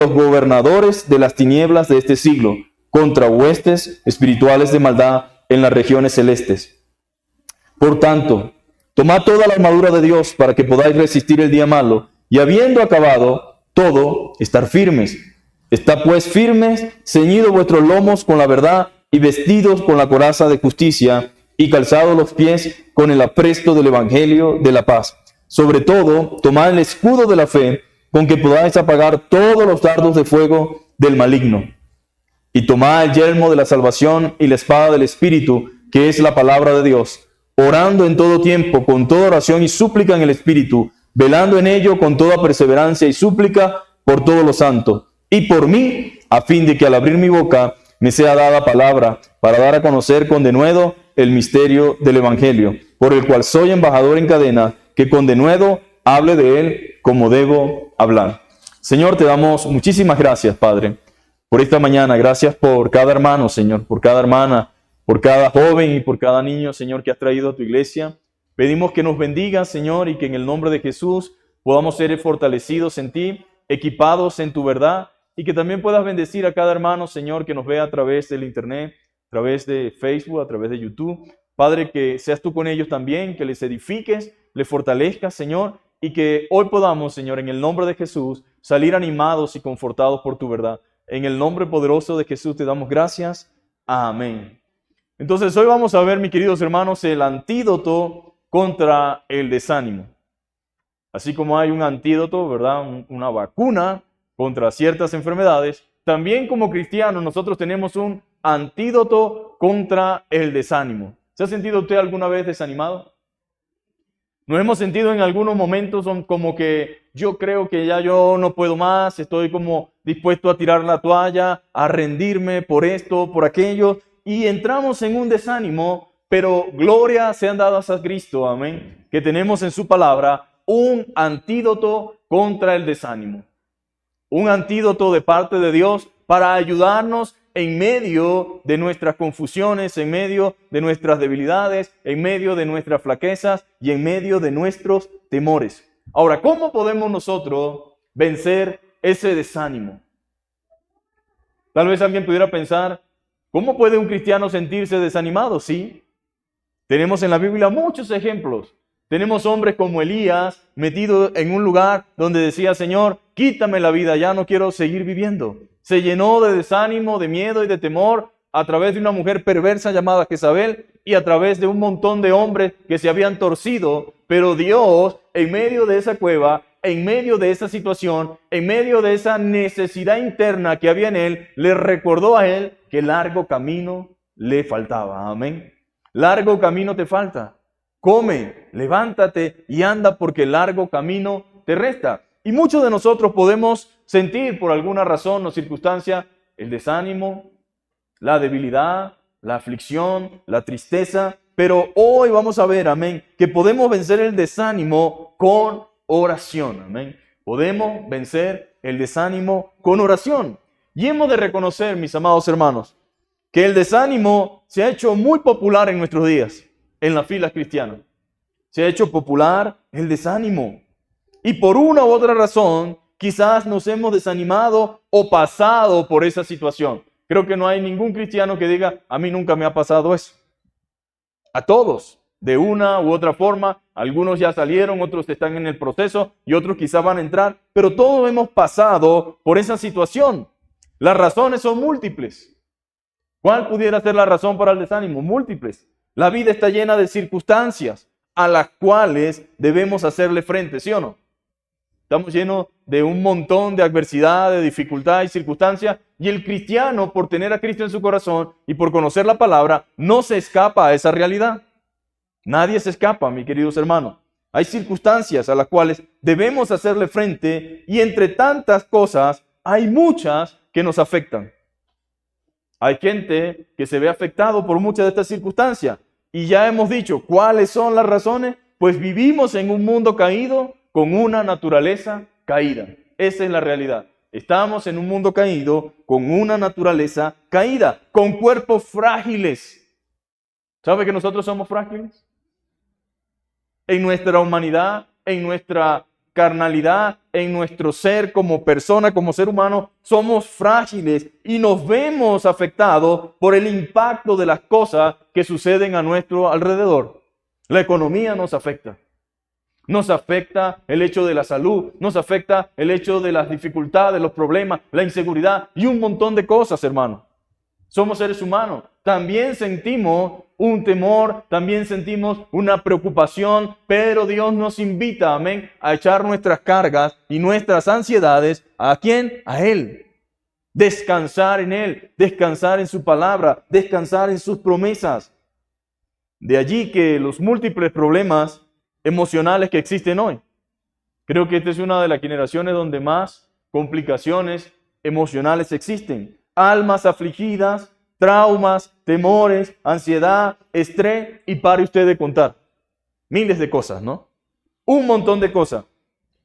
los gobernadores de las tinieblas de este siglo, contra huestes espirituales de maldad en las regiones celestes. Por tanto, tomad toda la armadura de Dios para que podáis resistir el día malo, y habiendo acabado todo, estar firmes. Estad pues firmes, ceñidos vuestros lomos con la verdad, y vestidos con la coraza de justicia, y calzados los pies con el apresto del evangelio de la paz. Sobre todo, tomad el escudo de la fe, con que podáis apagar todos los dardos de fuego del maligno. Y tomad el yelmo de la salvación y la espada del Espíritu, que es la palabra de Dios, orando en todo tiempo, con toda oración y súplica en el Espíritu, velando en ello con toda perseverancia y súplica por todos los santos, y por mí, a fin de que al abrir mi boca me sea dada palabra, para dar a conocer con denuedo el misterio del Evangelio, por el cual soy embajador en cadena, que con denuedo hable de él como debo hablar. Señor, te damos muchísimas gracias, Padre, por esta mañana. Gracias por cada hermano, Señor, por cada hermana, por cada joven y por cada niño, Señor, que has traído a tu iglesia. Pedimos que nos bendigas, Señor, y que en el nombre de Jesús podamos ser fortalecidos en ti, equipados en tu verdad, y que también puedas bendecir a cada hermano, Señor, que nos vea a través del internet, a través de Facebook, a través de YouTube. Padre, que seas tú con ellos también, que les edifiques, les fortalezcas, Señor, y que hoy podamos, Señor, en el nombre de Jesús, salir animados y confortados por tu verdad. En el nombre poderoso de Jesús te damos gracias. Amén. Entonces hoy vamos a ver, mis queridos hermanos, el antídoto contra el desánimo. Así como hay un antídoto, ¿verdad? Una vacuna contra ciertas enfermedades, también como cristianos nosotros tenemos un antídoto contra el desánimo. ¿Se ha sentido usted alguna vez desanimado? Nos hemos sentido en algunos momentos como que yo creo que ya yo no puedo más, estoy como dispuesto a tirar la toalla, a rendirme por esto, por aquello, y entramos en un desánimo, pero gloria sean dadas a Cristo, amén, que tenemos en su palabra un antídoto contra el desánimo. Un antídoto de parte de Dios para ayudarnos en medio de nuestras confusiones, en medio de nuestras debilidades, en medio de nuestras flaquezas y en medio de nuestros temores. Ahora, ¿cómo podemos nosotros vencer ese desánimo? Tal vez alguien pudiera pensar, ¿cómo puede un cristiano sentirse desanimado? Sí, tenemos en la Biblia muchos ejemplos. Tenemos hombres como Elías, metido en un lugar donde decía, Señor, quítame la vida, ya no quiero seguir viviendo. Se llenó de desánimo, de miedo y de temor a través de una mujer perversa llamada Jezabel y a través de un montón de hombres que se habían torcido. Pero Dios, en medio de esa cueva, en medio de esa situación, en medio de esa necesidad interna que había en él, le recordó a él que largo camino le faltaba. Amén. Largo camino te falta. Come, levántate y anda porque largo camino te resta. Y muchos de nosotros podemos sentir por alguna razón o circunstancia el desánimo, la debilidad, la aflicción, la tristeza. Pero hoy vamos a ver, amén, que podemos vencer el desánimo con oración. Amén. Podemos vencer el desánimo con oración. Y hemos de reconocer, mis amados hermanos, que el desánimo se ha hecho muy popular en nuestros días. En las filas cristianas. Se ha hecho popular el desánimo. Y por una u otra razón, quizás nos hemos desanimado o pasado por esa situación. Creo que no hay ningún cristiano que diga, a mí nunca me ha pasado eso. A todos, de una u otra forma, algunos ya salieron, otros están en el proceso y otros quizás van a entrar, pero todos hemos pasado por esa situación. Las razones son múltiples. ¿Cuál pudiera ser la razón para el desánimo? Múltiples. La vida está llena de circunstancias a las cuales debemos hacerle frente, ¿sí o no? Estamos llenos de un montón de adversidad, de dificultad y circunstancias, y el cristiano, por tener a Cristo en su corazón y por conocer la palabra, no se escapa a esa realidad. Nadie se escapa, mis queridos hermanos. Hay circunstancias a las cuales debemos hacerle frente, y entre tantas cosas, hay muchas que nos afectan. Hay gente que se ve afectado por muchas de estas circunstancias. Y ya hemos dicho, ¿cuáles son las razones? Pues vivimos en un mundo caído con una naturaleza caída. Esa es la realidad. Estamos en un mundo caído con una naturaleza caída, con cuerpos frágiles. ¿Sabe que nosotros somos frágiles? En nuestra humanidad, en nuestra carnalidad, en nuestro ser como persona, como ser humano, somos frágiles y nos vemos afectados por el impacto de las cosas que suceden a nuestro alrededor. La economía nos afecta. Nos afecta el hecho de la salud, nos afecta el hecho de las dificultades, los problemas, la inseguridad y un montón de cosas, hermano. Somos seres humanos. También sentimos un temor, también sentimos una preocupación, pero Dios nos invita, amén, a echar nuestras cargas y nuestras ansiedades. ¿A quién? A Él. Descansar en Él, descansar en su palabra, descansar en sus promesas. De allí que los múltiples problemas emocionales que existen hoy. Creo que esta es una de las generaciones donde más complicaciones emocionales existen. Almas afligidas, traumas, temores, ansiedad, estrés, y pare usted de contar. Miles de cosas, ¿no? Un montón de cosas.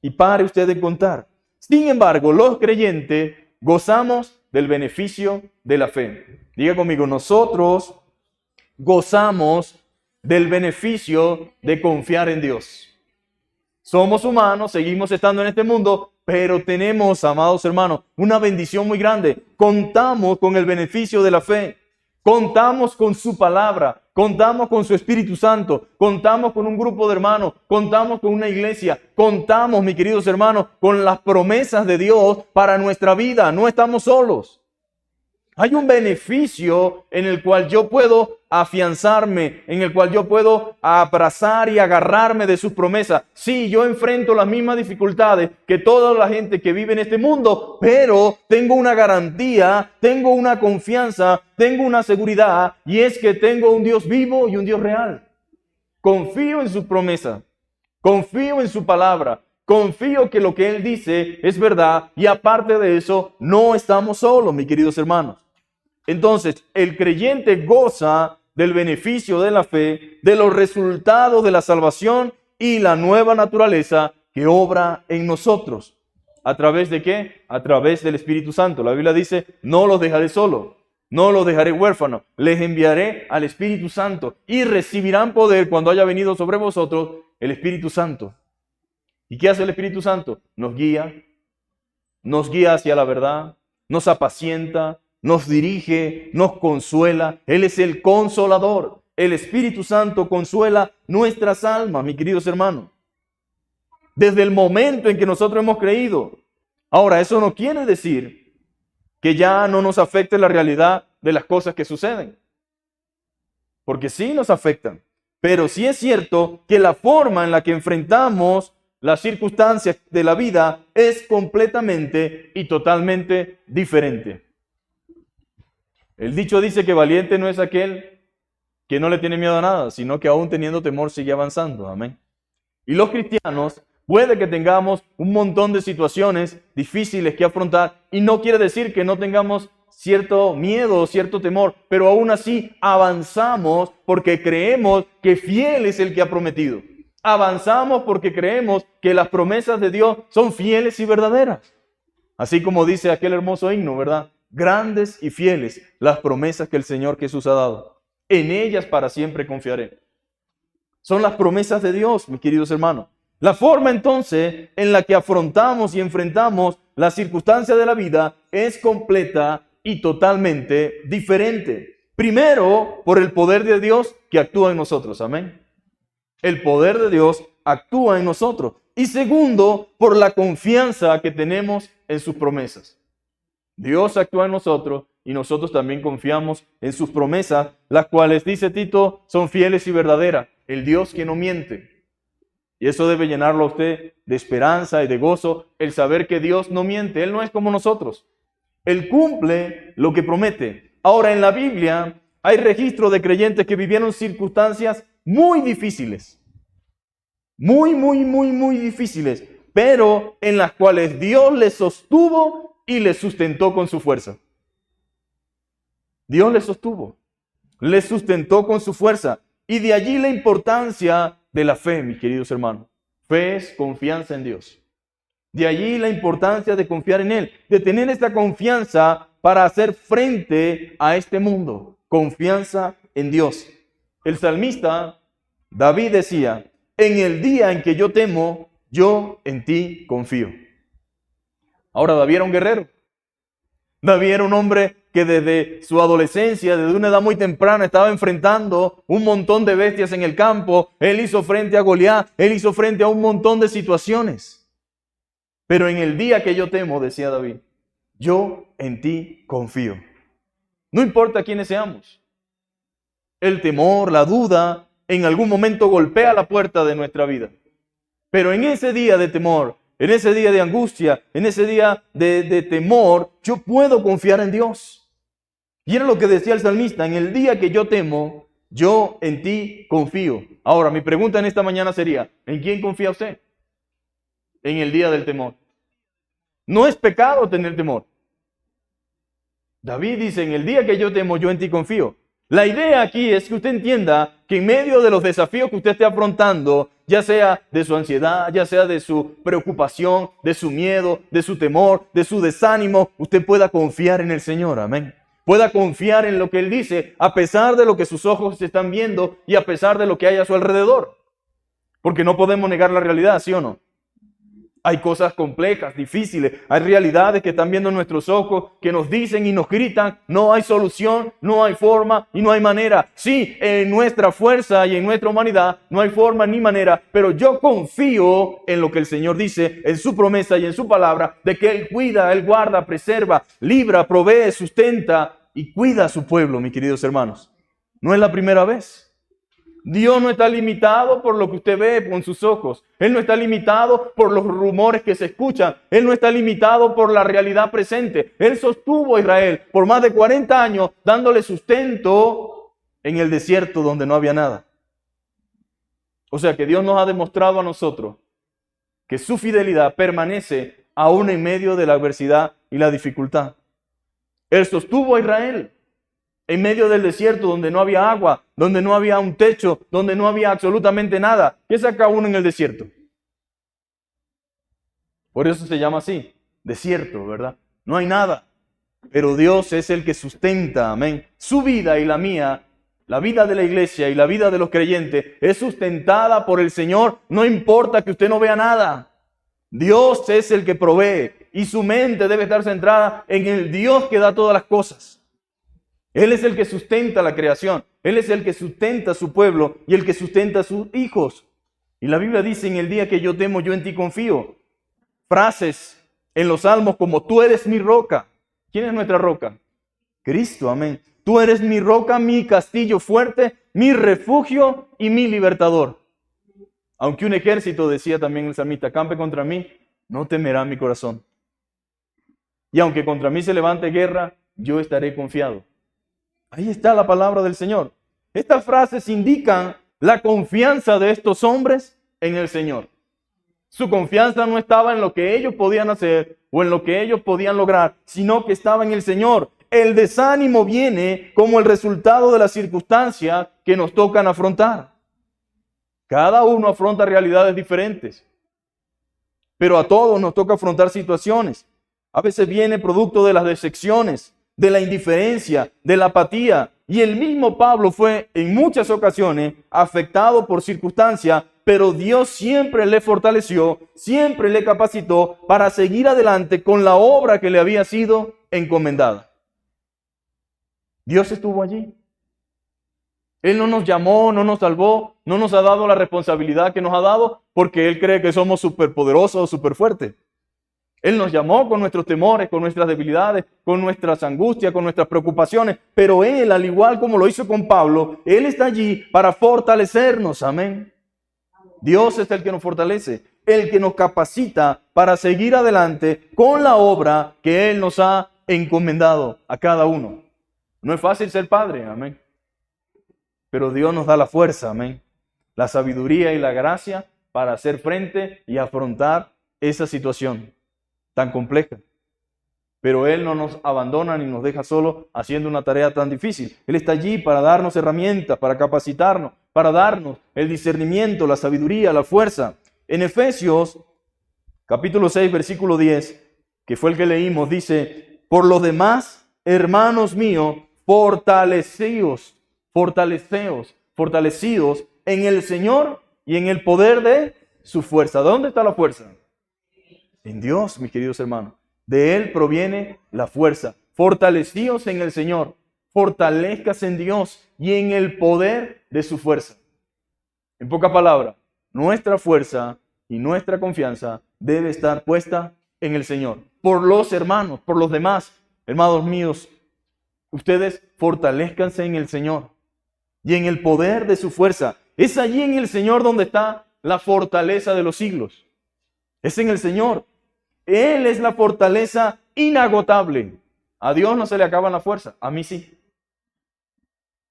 Y pare usted de contar. Sin embargo, los creyentes gozamos del beneficio de la fe. Diga conmigo, nosotros gozamos del beneficio de confiar en Dios. Somos humanos, seguimos estando en este mundo, pero tenemos, amados hermanos, una bendición muy grande. Contamos con el beneficio de la fe. Contamos con su palabra. Contamos con su Espíritu Santo. Contamos con un grupo de hermanos. Contamos con una iglesia. Contamos, mis queridos hermanos, con las promesas de Dios para nuestra vida. No estamos solos. Hay un beneficio en el cual yo puedo afianzarme, en el cual yo puedo abrazar y agarrarme de sus promesas. Sí, yo enfrento las mismas dificultades que toda la gente que vive en este mundo, pero tengo una garantía, tengo una confianza, tengo una seguridad, y es que tengo un Dios vivo y un Dios real. Confío en sus promesas, confío en su palabra. Confío que lo que Él dice es verdad, y aparte de eso, no estamos solos, mis queridos hermanos. Entonces, el creyente goza del beneficio de la fe, de los resultados de la salvación y la nueva naturaleza que obra en nosotros. ¿A través de qué? A través del Espíritu Santo. La Biblia dice, no los dejaré solos, no los dejaré huérfanos, les enviaré al Espíritu Santo y recibirán poder cuando haya venido sobre vosotros el Espíritu Santo. ¿Y qué hace el Espíritu Santo? Nos guía hacia la verdad, nos apacienta, nos dirige, nos consuela. Él es el consolador. El Espíritu Santo consuela nuestras almas, mis queridos hermanos, desde el momento en que nosotros hemos creído. Ahora, eso no quiere decir que ya no nos afecte la realidad de las cosas que suceden, porque sí nos afectan, pero sí es cierto que la forma en la que enfrentamos las circunstancias de la vida es completamente y totalmente diferente. El dicho dice que valiente no es aquel que no le tiene miedo a nada, sino que aún teniendo temor sigue avanzando. Amén. Y los cristianos puede que tengamos un montón de situaciones difíciles que afrontar, y no quiere decir que no tengamos cierto miedo o cierto temor, pero aún así avanzamos porque creemos que fiel es el que ha prometido. Avanzamos porque creemos que las promesas de Dios son fieles y verdaderas. Así como dice aquel hermoso himno, ¿verdad? Grandes y fieles las promesas que el Señor Jesús ha dado. En ellas para siempre confiaré. Son las promesas de Dios, mis queridos hermanos. La forma entonces en la que afrontamos y enfrentamos las circunstancias de la vida es completa y totalmente diferente. Primero, por el poder de Dios que actúa en nosotros. Amén. El poder de Dios actúa en nosotros. Y segundo, por la confianza que tenemos en sus promesas. Dios actúa en nosotros y nosotros también confiamos en sus promesas, las cuales, dice Tito, son fieles y verdaderas. El Dios que no miente. Y eso debe llenarlo a usted de esperanza y de gozo, el saber que Dios no miente. Él no es como nosotros. Él cumple lo que promete. Ahora, en la Biblia hay registro de creyentes que vivieron circunstancias muy difíciles. Muy difíciles. Pero en las cuales Dios les sostuvo y les sustentó con su fuerza. Dios les sostuvo, les sustentó con su fuerza. Y de allí la importancia de la fe, mis queridos hermanos. Fe es confianza en Dios. De allí la importancia de confiar en Él, de tener esta confianza para hacer frente a este mundo. Confianza en Dios. El salmista David decía, en el día en que yo temo, yo en ti confío. Ahora, David era un guerrero. David era un hombre que desde su adolescencia, desde una edad muy temprana, estaba enfrentando un montón de bestias en el campo. Él hizo frente a Goliat, él hizo frente a un montón de situaciones. Pero en el día que yo temo, decía David, yo en ti confío. No importa quiénes seamos. El temor, la duda, en algún momento golpea la puerta de nuestra vida. Pero en ese día de temor, en ese día de angustia, en ese día de temor, yo puedo confiar en Dios. Y era lo que decía el salmista, en el día que yo temo, yo en ti confío. Ahora, mi pregunta en esta mañana sería, ¿en quién confía usted? En el día del temor. No es pecado tener temor. David dice, en el día que yo temo, yo en ti confío. La idea aquí es que usted entienda que en medio de los desafíos que usted esté afrontando, ya sea de su ansiedad, ya sea de su preocupación, de su miedo, de su temor, de su desánimo, usted pueda confiar en el Señor. Amén. Pueda confiar en lo que Él dice, a pesar de lo que sus ojos están viendo y a pesar de lo que hay a su alrededor. Porque no podemos negar la realidad, ¿sí o no? Hay cosas complejas, difíciles, hay realidades que están viendo nuestros ojos, que nos dicen y nos gritan, no hay solución, no hay forma y no hay manera. Sí, en nuestra fuerza y en nuestra humanidad no hay forma ni manera, pero yo confío en lo que el Señor dice, en su promesa y en su palabra, de que Él cuida, Él guarda, preserva, libra, provee, sustenta y cuida a su pueblo, mis queridos hermanos. No es la primera vez. Dios no está limitado por lo que usted ve con sus ojos. Él no está limitado por los rumores que se escuchan. Él no está limitado por la realidad presente. Él sostuvo a Israel por más de 40 años dándole sustento en el desierto donde no había nada. O sea que Dios nos ha demostrado a nosotros que su fidelidad permanece aún en medio de la adversidad y la dificultad. Él sostuvo a Israel en medio del desierto donde no había agua, donde no había un techo, donde no había absolutamente nada. ¿Qué saca uno en el desierto? Por eso se llama así, desierto, ¿verdad? No hay nada. Pero Dios es el que sustenta, amén. Su vida y la mía, la vida de la iglesia y la vida de los creyentes es sustentada por el Señor. No importa que usted no vea nada. Dios es el que provee y su mente debe estar centrada en el Dios que da todas las cosas. Él es el que sustenta la creación. Él es el que sustenta a su pueblo y el que sustenta a sus hijos. Y la Biblia dice, en el día que yo temo, yo en ti confío. Frases en los salmos como, tú eres mi roca. ¿Quién es nuestra roca? Cristo, amén. Tú eres mi roca, mi castillo fuerte, mi refugio y mi libertador. Aunque un ejército, decía también el salmista, campe contra mí, no temerá mi corazón. Y aunque contra mí se levante guerra, yo estaré confiado. Ahí está la palabra del Señor. Estas frases indican la confianza de estos hombres en el Señor. Su confianza no estaba en lo que ellos podían hacer o en lo que ellos podían lograr, sino que estaba en el Señor. El desánimo viene como el resultado de las circunstancias que nos tocan afrontar. Cada uno afronta realidades diferentes, pero a todos nos toca afrontar situaciones. A veces viene producto de las decepciones, de la indiferencia, de la apatía. Y el mismo Pablo fue en muchas ocasiones afectado por circunstancias, pero Dios siempre le fortaleció, siempre le capacitó para seguir adelante con la obra que le había sido encomendada. Dios estuvo allí. Él no nos llamó, no nos salvó, no nos ha dado la responsabilidad que nos ha dado porque Él cree que somos superpoderosos o superfuertes. Él nos llamó con nuestros temores, con nuestras debilidades, con nuestras angustias, con nuestras preocupaciones. Pero Él, al igual como lo hizo con Pablo, Él está allí para fortalecernos. Amén. Dios es el que nos fortalece, el que nos capacita para seguir adelante con la obra que Él nos ha encomendado a cada uno. No es fácil ser padre, amén. Pero Dios nos da la fuerza, amén. La sabiduría y la gracia para hacer frente y afrontar esa situación tan compleja. Pero Él no nos abandona ni nos deja solo haciendo una tarea tan difícil. Él está allí para darnos herramientas, para capacitarnos, para darnos el discernimiento, la sabiduría, la fuerza. En Efesios, capítulo 6, versículo 10, que fue el que leímos, dice, por los demás, hermanos míos, fortalecidos en el Señor y en el poder de su fuerza. ¿De dónde está la fuerza? En Dios, mis queridos hermanos. De Él proviene la fuerza. Fortalecíos en el Señor. Fortalezcas en Dios y en el poder de su fuerza. En pocas palabras, nuestra fuerza y nuestra confianza debe estar puesta en el Señor. Por los hermanos, por los demás. Hermanos míos, ustedes fortalezcanse en el Señor y en el poder de su fuerza. Es allí en el Señor donde está la fortaleza de los siglos. Es en el Señor. Él es la fortaleza inagotable. A Dios no se le acaban la fuerza, a mí sí.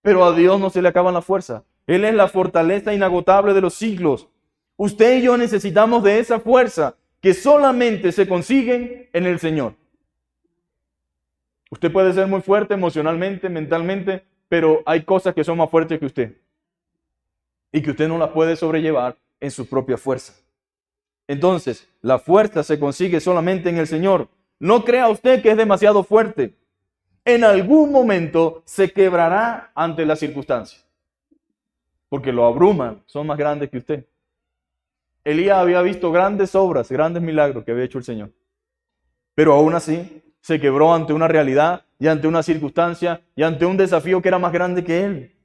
Pero a Dios no se le acaban la fuerza. Él es la fortaleza inagotable de los siglos. Usted y yo necesitamos de esa fuerza que solamente se consiguen en el Señor. Usted puede ser muy fuerte emocionalmente, mentalmente, pero hay cosas que son más fuertes que usted. Y que usted no las puede sobrellevar en su propia fuerza. Entonces, la fuerza se consigue solamente en el Señor. No crea usted que es demasiado fuerte. En algún momento se quebrará ante las circunstancias. Porque lo abruman, son más grandes que usted. Elías había visto grandes obras, grandes milagros que había hecho el Señor. Pero aún así, se quebró ante una realidad y ante una circunstancia y ante un desafío que era más grande que él.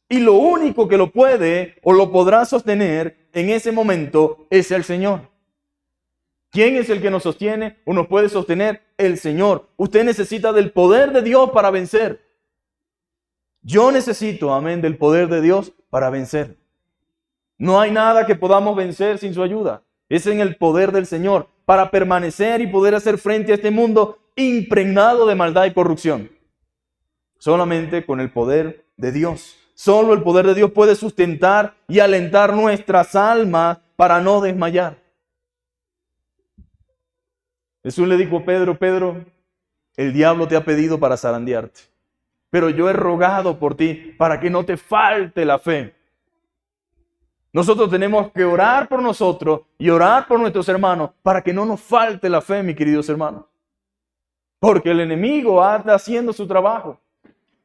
Y lo único que lo puede o lo podrá sostener en ese momento es el Señor. ¿Quién es el que nos sostiene o nos puede sostener? El Señor. Usted necesita del poder de Dios para vencer. Yo necesito, amén, del poder de Dios para vencer. No hay nada que podamos vencer sin su ayuda. Es en el poder del Señor para permanecer y poder hacer frente a este mundo impregnado de maldad y corrupción. Solamente con el poder de Dios. Solo el poder de Dios puede sustentar y alentar nuestras almas para no desmayar. Jesús le dijo a Pedro, Pedro, el diablo te ha pedido para zarandearte, pero yo he rogado por ti para que no te falte la fe. Nosotros tenemos que orar por nosotros y orar por nuestros hermanos para que no nos falte la fe, mis queridos hermanos. Porque el enemigo anda haciendo su trabajo.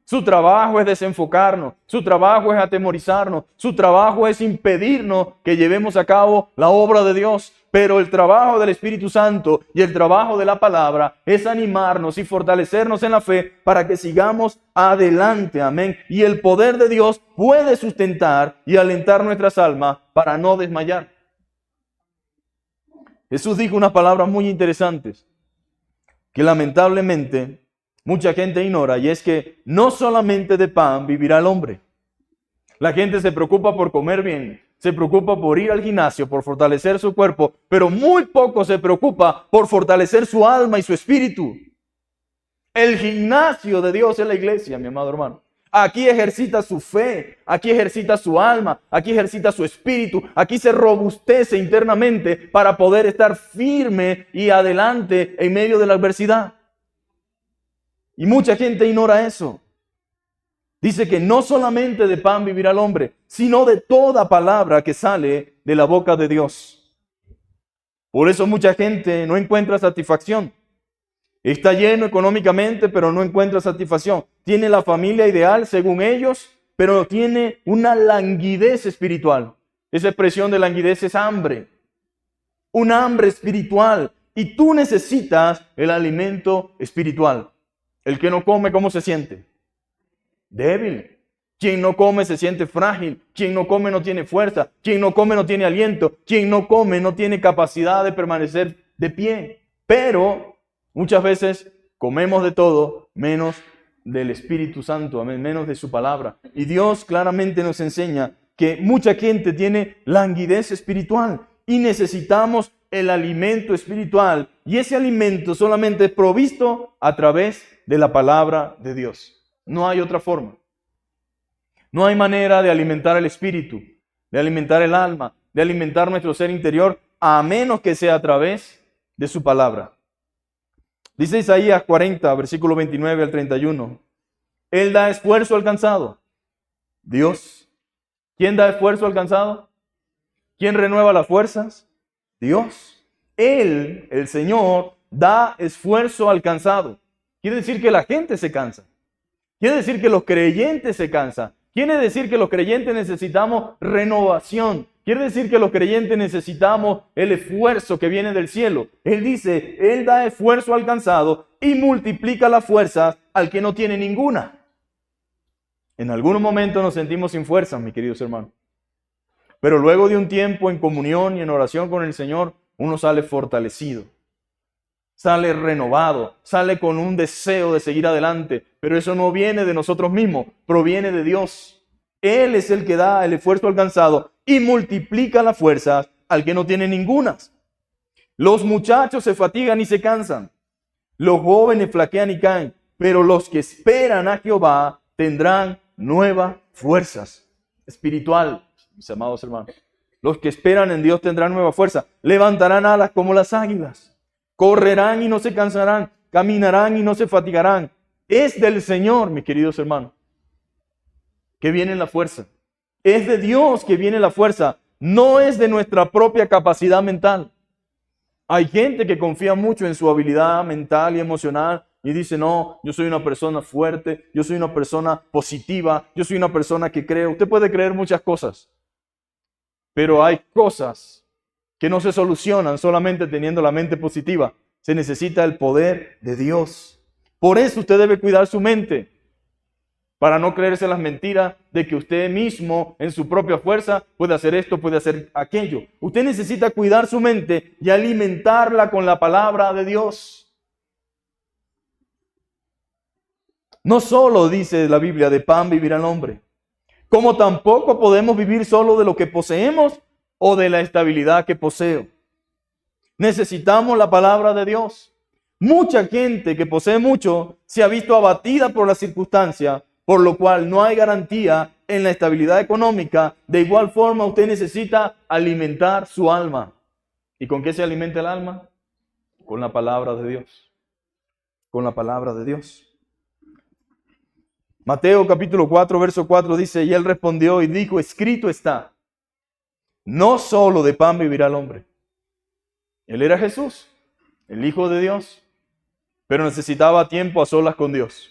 Su trabajo es desenfocarnos, su trabajo es atemorizarnos, su trabajo es impedirnos que llevemos a cabo la obra de Dios. Pero el trabajo del Espíritu Santo y el trabajo de la palabra es animarnos y fortalecernos en la fe para que sigamos adelante, amén. Y el poder de Dios puede sustentar y alentar nuestras almas para no desmayar. Jesús dijo unas palabras muy interesantes que lamentablemente mucha gente ignora, y es que no solamente de pan vivirá el hombre. La gente se preocupa por comer bien, se preocupa por ir al gimnasio, por fortalecer su cuerpo, pero muy poco se preocupa por fortalecer su alma y su espíritu. El gimnasio de Dios es la iglesia, mi amado hermano. Aquí ejercita su fe, aquí ejercita su alma, aquí ejercita su espíritu, aquí se robustece internamente para poder estar firme y adelante en medio de la adversidad. Y mucha gente ignora eso. Dice que no solamente de pan vivirá el hombre, sino de toda palabra que sale de la boca de Dios. Por eso mucha gente no encuentra satisfacción. Está lleno económicamente, pero no encuentra satisfacción. Tiene la familia ideal según ellos, pero tiene una languidez espiritual. Esa expresión de languidez es hambre. Un hambre espiritual. Y tú necesitas el alimento espiritual. El que no come, ¿cómo se siente? Débil. Quien no come se siente frágil. Quien no come no tiene fuerza. Quien no come no tiene aliento. Quien no come no tiene capacidad de permanecer de pie. Pero muchas veces comemos de todo menos del Espíritu Santo, menos de su palabra. Y Dios claramente nos enseña que mucha gente tiene languidez espiritual y necesitamos el alimento espiritual. Y ese alimento solamente es provisto a través de la palabra de Dios. No hay otra forma. No hay manera de alimentar el espíritu, de alimentar el alma, de alimentar nuestro ser interior, a menos que sea a través de su palabra. Dice Isaías 40, versículo 29 al 31. Él da esfuerzo al cansado. Dios. ¿Quién da esfuerzo al cansado? ¿Quién renueva las fuerzas? Dios. Él, el Señor, da esfuerzo al cansado. Quiere decir que la gente se cansa. Quiere decir que los creyentes se cansan. Quiere decir que los creyentes necesitamos renovación. Quiere decir que los creyentes necesitamos el esfuerzo que viene del cielo. Él dice, Él da esfuerzo al cansado y multiplica la fuerza al que no tiene ninguna. En algún momento nos sentimos sin fuerza, mis queridos hermanos. Pero luego de un tiempo en comunión y en oración con el Señor, uno sale fortalecido, sale renovado, sale con un deseo de seguir adelante. Pero eso no viene de nosotros mismos, proviene de Dios. Él es el que da el esfuerzo al cansado y multiplica la fuerza al que no tiene ninguna. Los muchachos se fatigan y se cansan. Los jóvenes flaquean y caen. Pero los que esperan a Jehová tendrán nuevas fuerzas espiritual. Mis amados hermanos, los que esperan en Dios tendrán nueva fuerza. Levantarán alas como las águilas. Correrán y no se cansarán. Caminarán y no se fatigarán. Es del Señor, mis queridos hermanos, que viene la fuerza. Es de Dios que viene la fuerza. No es de nuestra propia capacidad mental. Hay gente que confía mucho en su habilidad mental y emocional y dice, no, yo soy una persona fuerte, yo soy una persona positiva, yo soy una persona que cree. Usted puede creer muchas cosas, pero hay cosas que no se solucionan solamente teniendo la mente positiva. Se necesita el poder de Dios. Por eso usted debe cuidar su mente, para no creerse las mentiras de que usted mismo en su propia fuerza puede hacer esto, puede hacer aquello. Usted necesita cuidar su mente y alimentarla con la palabra de Dios. No solo dice la Biblia, de pan vivirá el hombre, como tampoco podemos vivir solo de lo que poseemos o de la estabilidad que poseo. Necesitamos la palabra de Dios. Mucha gente que posee mucho se ha visto abatida por las circunstancias, por lo cual no hay garantía en la estabilidad económica. De igual forma, usted necesita alimentar su alma. ¿Y con qué se alimenta el alma? Con la palabra de Dios. Con la palabra de Dios. Mateo capítulo 4, verso 4 dice, y él respondió y dijo, escrito está, no solo de pan vivirá el hombre. Él era Jesús, el Hijo de Dios, pero necesitaba tiempo a solas con Dios.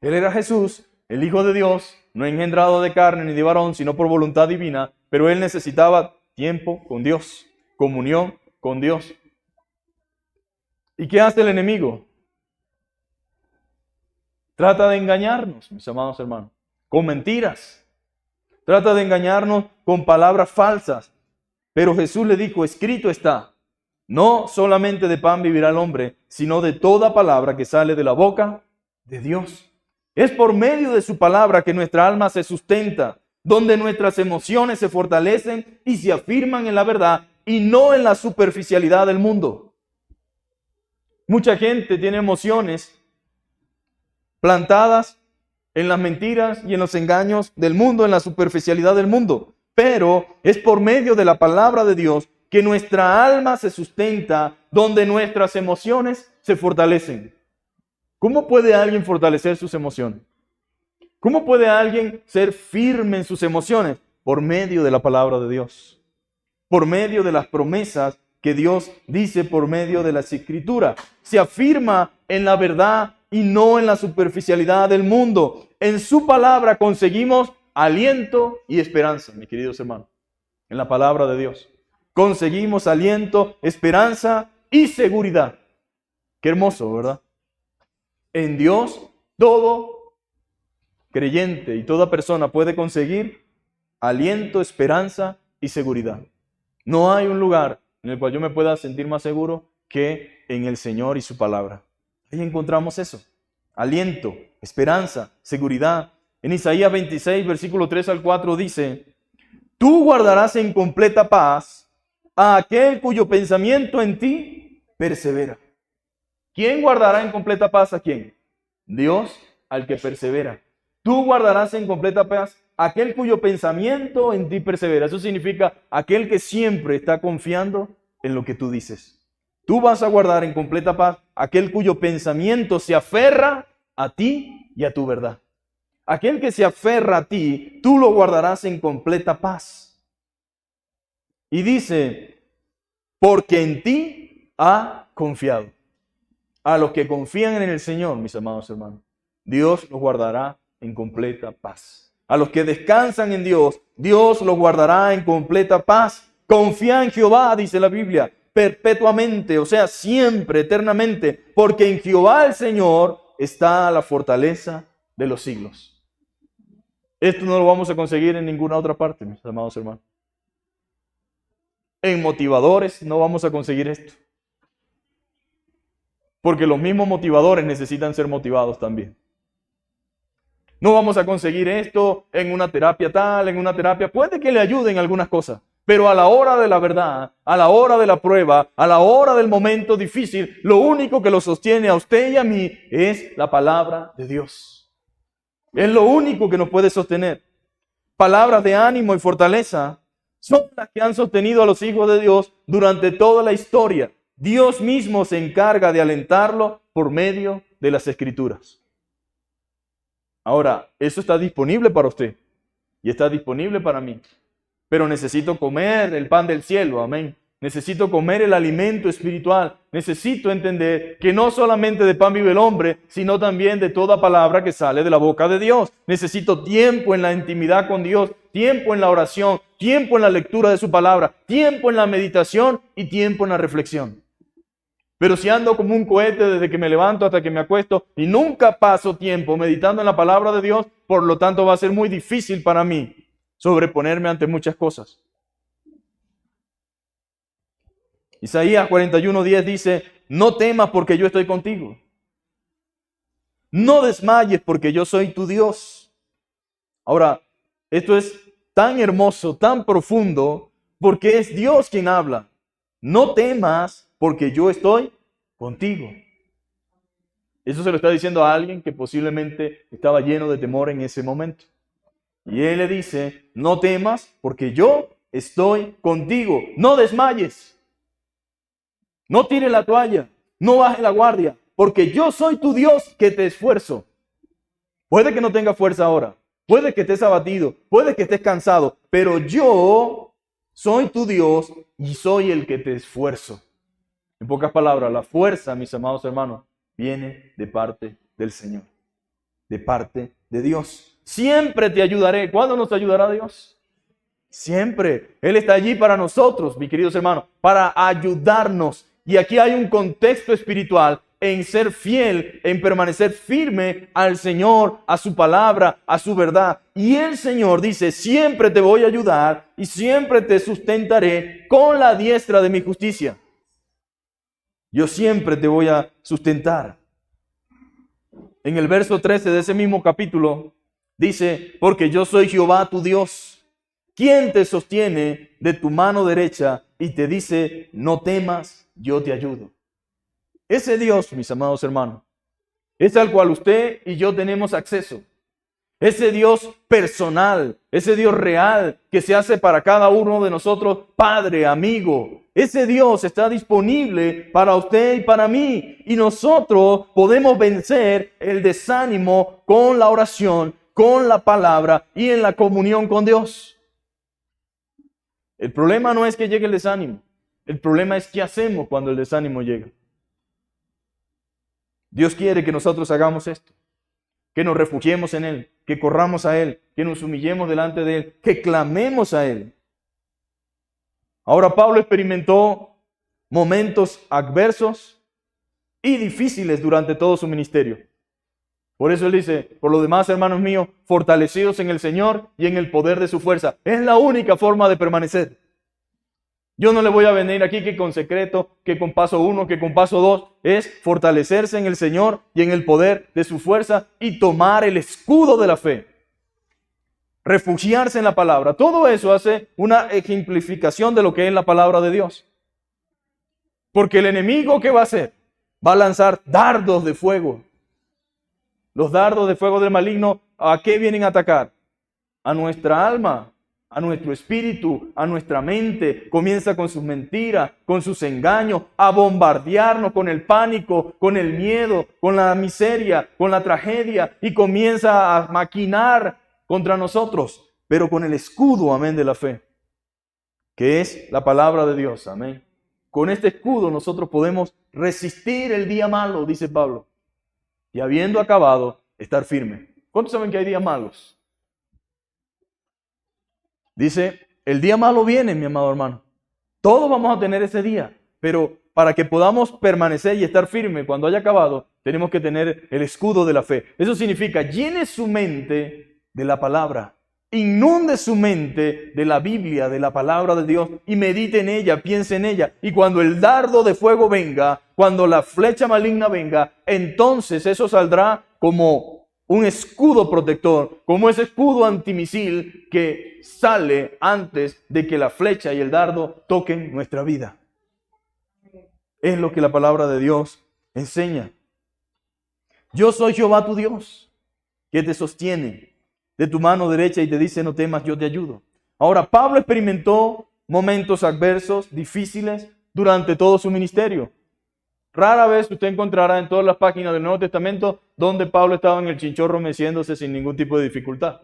Él era Jesús, el Hijo de Dios, no engendrado de carne ni de varón, sino por voluntad divina, pero él necesitaba tiempo con Dios, comunión con Dios. ¿Y qué hace el enemigo? Trata de engañarnos, mis amados hermanos, con mentiras. Trata de engañarnos con palabras falsas. Pero Jesús le dijo, escrito está, no solamente de pan vivirá el hombre, sino de toda palabra que sale de la boca de Dios. Es por medio de su palabra que nuestra alma se sustenta, donde nuestras emociones se fortalecen y se afirman en la verdad y no en la superficialidad del mundo. Mucha gente tiene emociones plantadas en las mentiras y en los engaños del mundo, en la superficialidad del mundo. Pero es por medio de la palabra de Dios que nuestra alma se sustenta, donde nuestras emociones se fortalecen. ¿Cómo puede alguien fortalecer sus emociones? ¿Cómo puede alguien ser firme en sus emociones? Por medio de la palabra de Dios. Por medio de las promesas que Dios dice por medio de las Escrituras. Se afirma en la verdad y no en la superficialidad del mundo. En su palabra conseguimos aliento y esperanza, mis queridos hermanos. En la palabra de Dios conseguimos aliento, esperanza y seguridad. Qué hermoso, ¿verdad? En Dios todo creyente y toda persona puede conseguir aliento, esperanza y seguridad. No hay un lugar en el cual yo me pueda sentir más seguro que en el Señor y su palabra. Ahí encontramos eso. Aliento, esperanza, seguridad. En Isaías 26, versículo 3 al 4 dice, tú guardarás en completa paz a aquel cuyo pensamiento en ti persevera. ¿Quién guardará en completa paz a quién? Dios al que persevera. Tú guardarás en completa paz a aquel cuyo pensamiento en ti persevera. Eso significa aquel que siempre está confiando en lo que tú dices. Tú vas a guardar en completa paz aquel cuyo pensamiento se aferra a ti y a tu verdad. Aquel que se aferra a ti, tú lo guardarás en completa paz. Y dice, porque en ti ha confiado. A los que confían en el Señor, mis amados hermanos, Dios los guardará en completa paz. A los que descansan en Dios, Dios los guardará en completa paz. Confía en Jehová, dice la Biblia, perpetuamente, o sea, siempre, eternamente, porque en Jehová el Señor está la fortaleza de los siglos. Esto no lo vamos a conseguir en ninguna otra parte, mis amados hermanos. En motivadores no vamos a conseguir esto. Porque los mismos motivadores necesitan ser motivados también. No vamos a conseguir esto en una terapia tal, en una terapia. Puede que le ayuden algunas cosas, pero a la hora de la verdad, a la hora de la prueba, a la hora del momento difícil, lo único que lo sostiene a usted y a mí es la palabra de Dios. Es lo único que nos puede sostener. Palabras de ánimo y fortaleza son las que han sostenido a los hijos de Dios durante toda la historia. Dios mismo se encarga de alentarlo por medio de las Escrituras. Ahora, eso está disponible para usted y está disponible para mí. Pero necesito comer el pan del cielo, amén. Necesito comer el alimento espiritual. Necesito entender que no solamente de pan vive el hombre, sino también de toda palabra que sale de la boca de Dios. Necesito tiempo en la intimidad con Dios, tiempo en la oración, tiempo en la lectura de su palabra, tiempo en la meditación y tiempo en la reflexión. Pero si ando como un cohete desde que me levanto hasta que me acuesto y nunca paso tiempo meditando en la palabra de Dios, por lo tanto va a ser muy difícil para mí sobreponerme ante muchas cosas. Isaías 41:10 dice, no temas porque yo estoy contigo. No desmayes porque yo soy tu Dios. Ahora, esto es tan hermoso, tan profundo, porque es Dios quien habla. No temas porque yo estoy contigo. Eso se lo está diciendo a alguien que posiblemente estaba lleno de temor en ese momento. Y él le dice, no temas porque yo estoy contigo. No desmayes. No tires la toalla. No bajes la guardia. Porque yo soy tu Dios que te esfuerzo. Puede que no tengas fuerza ahora. Puede que estés abatido. Puede que estés cansado. Pero yo soy tu Dios y soy el que te esfuerzo. En pocas palabras, la fuerza, mis amados hermanos, viene de parte del Señor, de parte de Dios. Siempre te ayudaré. ¿Cuándo nos ayudará Dios? Siempre. Él está allí para nosotros, mis queridos hermanos, para ayudarnos. Y aquí hay un contexto espiritual en ser fiel, en permanecer firme al Señor, a su palabra, a su verdad. Y el Señor dice, siempre te voy a ayudar y siempre te sustentaré con la diestra de mi justicia. Yo siempre te voy a sustentar. En el verso 13 de ese mismo capítulo dice, porque yo soy Jehová tu Dios, quien te sostiene de tu mano derecha y te dice, no temas, yo te ayudo. Ese Dios, mis amados hermanos, es al cual usted y yo tenemos acceso. Ese Dios personal, ese Dios real que se hace para cada uno de nosotros padre, amigo. Ese Dios está disponible para usted y para mí. Y nosotros podemos vencer el desánimo con la oración, con la palabra y en la comunión con Dios. El problema no es que llegue el desánimo. El problema es qué hacemos cuando el desánimo llega. Dios quiere que nosotros hagamos esto. Que nos refugiemos en Él, que corramos a Él, que nos humillemos delante de Él, que clamemos a Él. Ahora Pablo experimentó momentos adversos y difíciles durante todo su ministerio. Por eso él dice, por lo demás, hermanos míos, fortalecidos en el Señor y en el poder de su fuerza. Es la única forma de permanecer. Yo no le voy a venir aquí que con secreto, que con paso 1, que con paso 2. Es fortalecerse en el Señor y en el poder de su fuerza y tomar el escudo de la fe. Refugiarse en la palabra. Todo eso hace una ejemplificación de lo que es la palabra de Dios. Porque el enemigo, ¿qué va a hacer? Va a lanzar dardos de fuego. Los dardos de fuego del maligno, ¿a qué vienen a atacar? A nuestra alma, a nuestro espíritu, a nuestra mente. Comienza con sus mentiras, con sus engaños, a bombardearnos con el pánico, con el miedo, con la miseria, con la tragedia, y comienza a maquinar contra nosotros, pero con el escudo, amén, de la fe, que es la palabra de Dios, amén. Con este escudo nosotros podemos resistir el día malo, dice Pablo, y habiendo acabado, estar firme. ¿Cuántos saben que hay días malos? Dice, el día malo viene, mi amado hermano. Todos vamos a tener ese día, pero para que podamos permanecer y estar firmes cuando haya acabado, tenemos que tener el escudo de la fe. Eso significa, llene su mente de la palabra. Inunde su mente de la Biblia, de la palabra de Dios, y medite en ella, piense en ella. Y cuando el dardo de fuego venga, cuando la flecha maligna venga, entonces eso saldrá como un escudo protector, como ese escudo antimisil que sale antes de que la flecha y el dardo toquen nuestra vida. Es lo que la palabra de Dios enseña. Yo soy Jehová tu Dios, que te sostiene de tu mano derecha y te dice, no temas, yo te ayudo. Ahora, Pablo experimentó momentos adversos, difíciles, durante todo su ministerio. Rara vez usted encontrará en todas las páginas del Nuevo Testamento donde Pablo estaba en el chinchorro meciéndose sin ningún tipo de dificultad.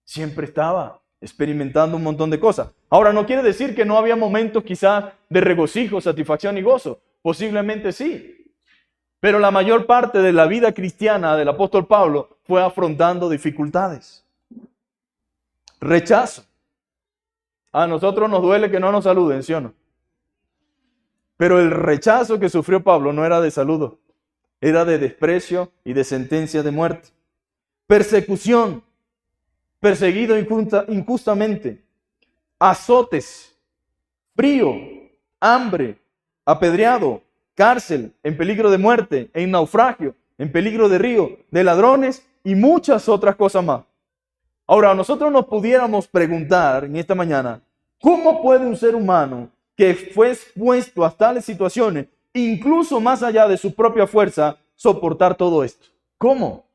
Siempre estaba experimentando un montón de cosas. Ahora, no quiere decir que no había momentos quizás de regocijo, satisfacción y gozo. Posiblemente sí. Pero la mayor parte de la vida cristiana del apóstol Pablo fue afrontando dificultades. Rechazo. A nosotros nos duele que no nos saluden, ¿sí o no? Pero el rechazo que sufrió Pablo no era de saludo, era de desprecio y de sentencia de muerte. Persecución, perseguido injustamente, azotes, frío, hambre, apedreado, cárcel, en peligro de muerte, en naufragio, en peligro de río, de ladrones y muchas otras cosas más. Ahora, nosotros nos pudiéramos preguntar en esta mañana, ¿cómo puede un ser humano que fue expuesto a tales situaciones, incluso más allá de su propia fuerza, soportar todo esto? ¿Cómo?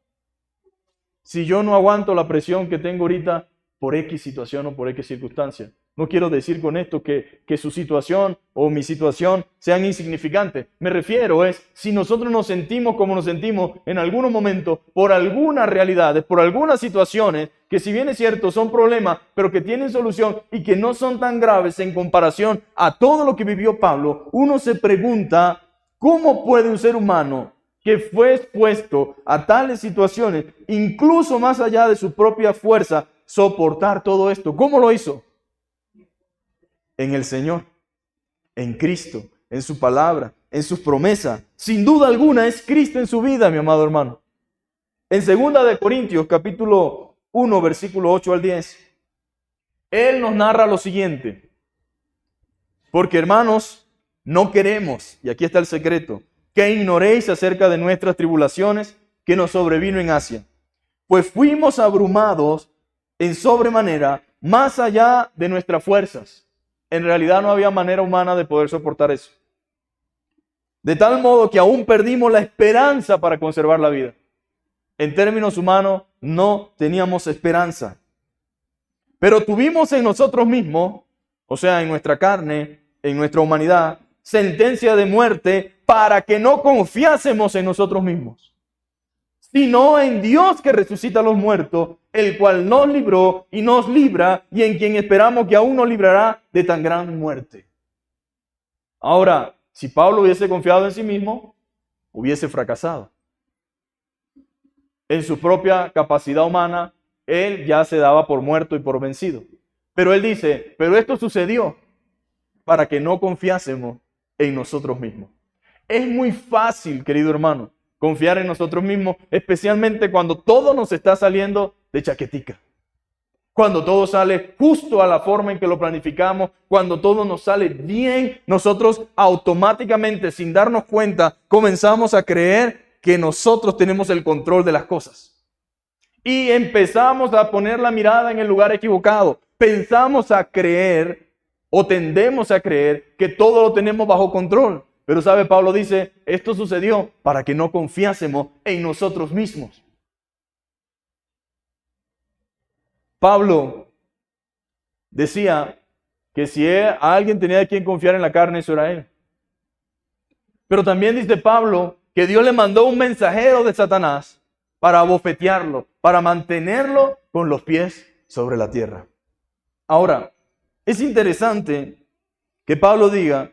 Si yo no aguanto la presión que tengo ahorita por X situación o por X circunstancia. No quiero decir con esto que su situación o mi situación sean insignificantes. Me refiero si nosotros nos sentimos como nos sentimos en algunos momentos por algunas realidades, por algunas situaciones que si bien es cierto son problemas, pero que tienen solución y que no son tan graves en comparación a todo lo que vivió Pablo, uno se pregunta, ¿cómo puede un ser humano que fue expuesto a tales situaciones, incluso más allá de su propia fuerza, soportar todo esto? ¿Cómo lo hizo? En el Señor, en Cristo, en su palabra, en sus promesas. Sin duda alguna es Cristo en su vida, mi amado hermano. En 2 de Corintios, capítulo 1, versículo 8 al 10, Él nos narra lo siguiente. Porque, hermanos, no queremos, y aquí está el secreto, que ignoréis acerca de nuestras tribulaciones que nos sobrevino en Asia. Pues fuimos abrumados en sobremanera, más allá de nuestras fuerzas. En realidad no había manera humana de poder soportar eso. De tal modo que aún perdimos la esperanza para conservar la vida. En términos humanos, no teníamos esperanza. Pero tuvimos en nosotros mismos, o sea, en nuestra carne, en nuestra humanidad, sentencia de muerte para que no confiásemos en nosotros mismos, sino en Dios que resucita a los muertos, el cual nos libró y nos libra, y en quien esperamos que aún nos librará de tan gran muerte. Ahora, si Pablo hubiese confiado en sí mismo, hubiese fracasado. En su propia capacidad humana, él ya se daba por muerto y por vencido. Pero él dice, pero esto sucedió para que no confiásemos en nosotros mismos. Es muy fácil, querido hermano, confiar en nosotros mismos, especialmente cuando todo nos está saliendo de chaquetica. Cuando todo sale justo a la forma en que lo planificamos, cuando todo nos sale bien, nosotros automáticamente, sin darnos cuenta, comenzamos a creer que nosotros tenemos el control de las cosas. Y empezamos a poner la mirada en el lugar equivocado. Pensamos a creer o tendemos a creer que todo lo tenemos bajo control. Pero sabe, Pablo dice, esto sucedió para que no confiásemos en nosotros mismos. Pablo decía que si alguien tenía de quien confiar en la carne, eso era él. Pero también dice Pablo que Dios le mandó un mensajero de Satanás para abofetearlo, para mantenerlo con los pies sobre la tierra. Ahora, es interesante que Pablo diga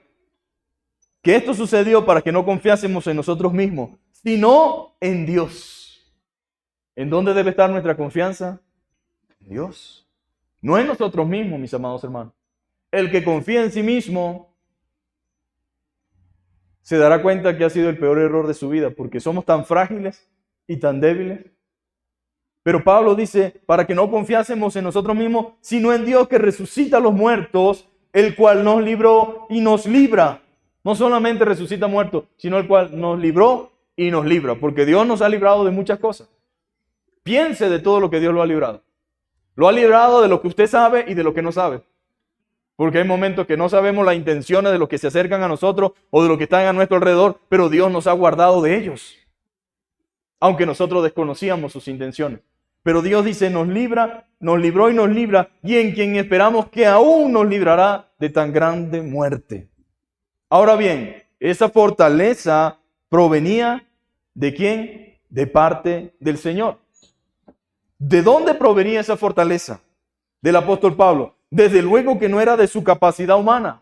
que esto sucedió para que no confiásemos en nosotros mismos, sino en Dios. ¿En dónde debe estar nuestra confianza? En Dios. No en nosotros mismos, mis amados hermanos. El que confía en sí mismo se dará cuenta que ha sido el peor error de su vida, porque somos tan frágiles y tan débiles. Pero Pablo dice, para que no confiásemos en nosotros mismos, sino en Dios que resucita a los muertos, el cual nos libró y nos libra. No solamente resucita muertos, sino el cual nos libró y nos libra, porque Dios nos ha librado de muchas cosas. Piense de todo lo que Dios lo ha librado. Lo ha librado de lo que usted sabe y de lo que no sabe. Porque hay momentos que no sabemos las intenciones de los que se acercan a nosotros o de los que están a nuestro alrededor, pero Dios nos ha guardado de ellos. Aunque nosotros desconocíamos sus intenciones. Pero Dios dice, nos libra, nos libró y nos libra, y en quien esperamos que aún nos librará de tan grande muerte. Ahora bien, esa fortaleza provenía ¿de quién? De parte del Señor. ¿De dónde provenía esa fortaleza? Del apóstol Pablo. Desde luego que no era de su capacidad humana.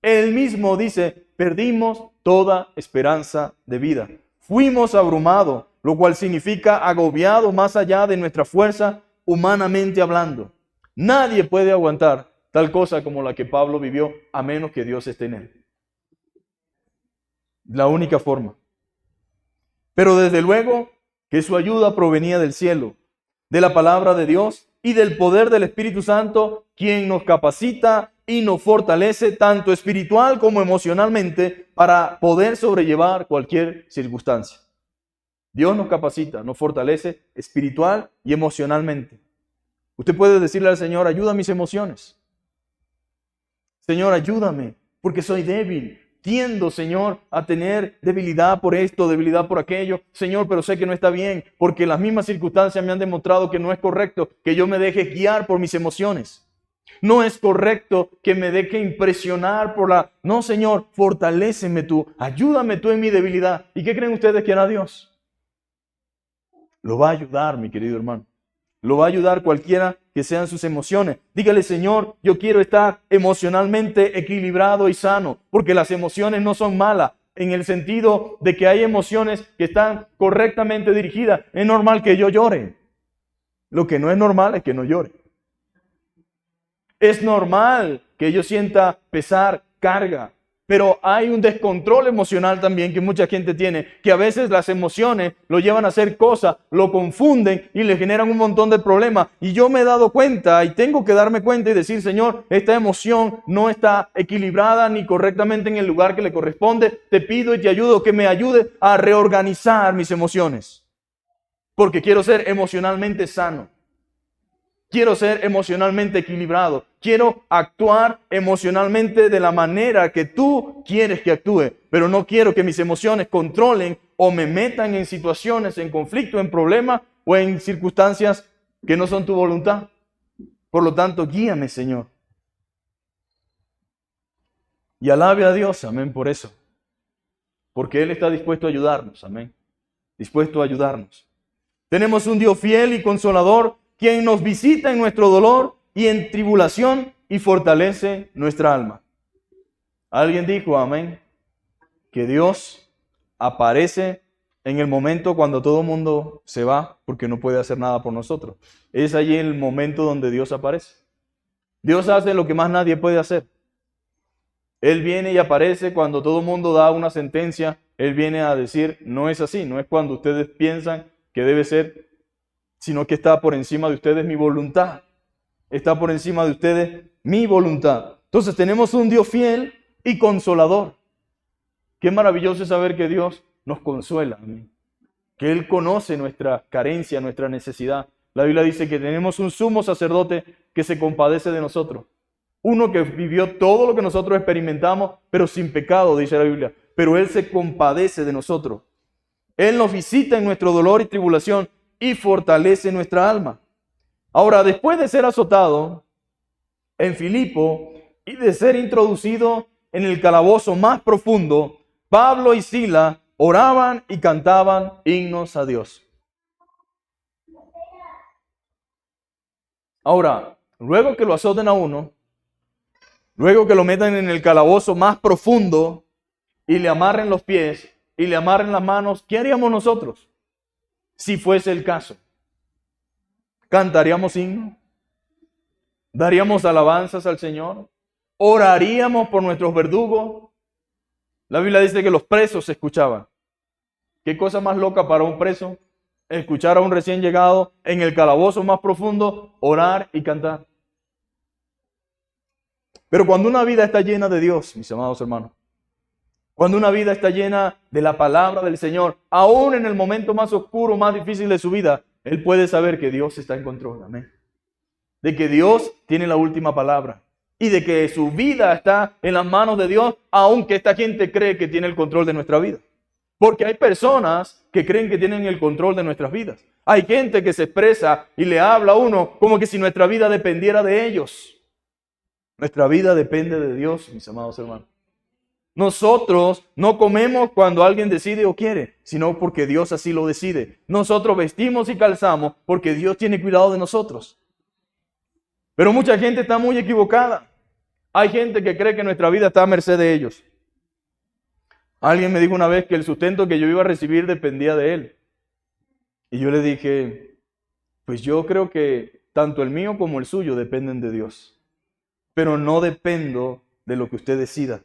Él mismo dice, perdimos toda esperanza de vida. Fuimos abrumados, lo cual significa agobiados más allá de nuestra fuerza, humanamente hablando. Nadie puede aguantar tal cosa como la que Pablo vivió, a menos que Dios esté en él. La única forma. Pero desde luego que su ayuda provenía del cielo, de la palabra de Dios y del poder del Espíritu Santo, quien nos capacita y nos fortalece tanto espiritual como emocionalmente para poder sobrellevar cualquier circunstancia. Dios nos capacita, nos fortalece espiritual y emocionalmente. Usted puede decirle al Señor, ayuda a mis emociones. Señor, ayúdame, porque soy débil. Tiendo, Señor, a tener debilidad por esto, debilidad por aquello. Señor, pero sé que no está bien, porque las mismas circunstancias me han demostrado que no es correcto que yo me deje guiar por mis emociones. No es correcto que me deje impresionar por la... No, Señor, fortaléceme tú, ayúdame tú en mi debilidad. ¿Y qué creen ustedes que hará Dios? Lo va a ayudar, mi querido hermano. Lo va a ayudar cualquiera que sean sus emociones. Dígale, Señor, yo quiero estar emocionalmente equilibrado y sano, porque las emociones no son malas, en el sentido de que hay emociones que están correctamente dirigidas. Es normal que yo llore. Lo que no es normal es que no llore. Es normal que yo sienta pesar, carga. Pero hay un descontrol emocional también que mucha gente tiene, que a veces las emociones lo llevan a hacer cosas, lo confunden y le generan un montón de problemas. Y yo me he dado cuenta y tengo que darme cuenta y decir, Señor, esta emoción no está equilibrada ni correctamente en el lugar que le corresponde. Te pido y te ayudo que me ayude a reorganizar mis emociones, porque quiero ser emocionalmente sano. Quiero ser emocionalmente equilibrado. Quiero actuar emocionalmente de la manera que tú quieres que actúe. Pero no quiero que mis emociones controlen o me metan en situaciones, en conflicto, en problemas o en circunstancias que no son tu voluntad. Por lo tanto, guíame, Señor. Y alabe a Dios, amén, por eso. Porque Él está dispuesto a ayudarnos, amén. Dispuesto a ayudarnos. Tenemos un Dios fiel y consolador, quien nos visita en nuestro dolor y en tribulación y fortalece nuestra alma. Alguien dijo, amén, que Dios aparece en el momento cuando todo el mundo se va porque no puede hacer nada por nosotros. Es allí el momento donde Dios aparece. Dios hace lo que más nadie puede hacer. Él viene y aparece cuando todo el mundo da una sentencia. Él viene a decir, no es así, no es cuando ustedes piensan que debe ser, sino que está por encima de ustedes mi voluntad. Está por encima de ustedes mi voluntad. Entonces tenemos un Dios fiel y consolador. Qué maravilloso es saber que Dios nos consuela. Que Él conoce nuestra carencia, nuestra necesidad. La Biblia dice que tenemos un sumo sacerdote que se compadece de nosotros. Uno que vivió todo lo que nosotros experimentamos, pero sin pecado, dice la Biblia. Pero Él se compadece de nosotros. Él nos visita en nuestro dolor y tribulación y fortalece nuestra alma. Ahora, después de ser azotado en Filipo y de ser introducido en el calabozo más profundo, Pablo y Sila oraban y cantaban himnos a Dios. Ahora, luego que lo azoten a uno, luego que lo metan en el calabozo más profundo y le amarren los pies y le amarren las manos, ¿qué haríamos nosotros? Si fuese el caso, ¿cantaríamos himno? ¿Daríamos alabanzas al Señor? ¿Oraríamos por nuestros verdugos? La Biblia dice que los presos escuchaban. ¿Qué cosa más loca para un preso? Escuchar a un recién llegado en el calabozo más profundo, orar y cantar. Pero cuando una vida está llena de Dios, mis amados hermanos, cuando una vida está llena de la palabra del Señor, aún en el momento más oscuro, más difícil de su vida, él puede saber que Dios está en control. Amén. De que Dios tiene la última palabra y de que su vida está en las manos de Dios, aunque esta gente cree que tiene el control de nuestra vida. Porque hay personas que creen que tienen el control de nuestras vidas. Hay gente que se expresa y le habla a uno como que si nuestra vida dependiera de ellos. Nuestra vida depende de Dios, mis amados hermanos. Nosotros no comemos cuando alguien decide o quiere, sino porque Dios así lo decide. Nosotros vestimos y calzamos porque Dios tiene cuidado de nosotros. Pero mucha gente está muy equivocada. Hay gente que cree que nuestra vida está a merced de ellos. Alguien me dijo una vez que el sustento que yo iba a recibir dependía de él. Y yo le dije, pues yo creo que tanto el mío como el suyo dependen de Dios. Pero no dependo de lo que usted decida.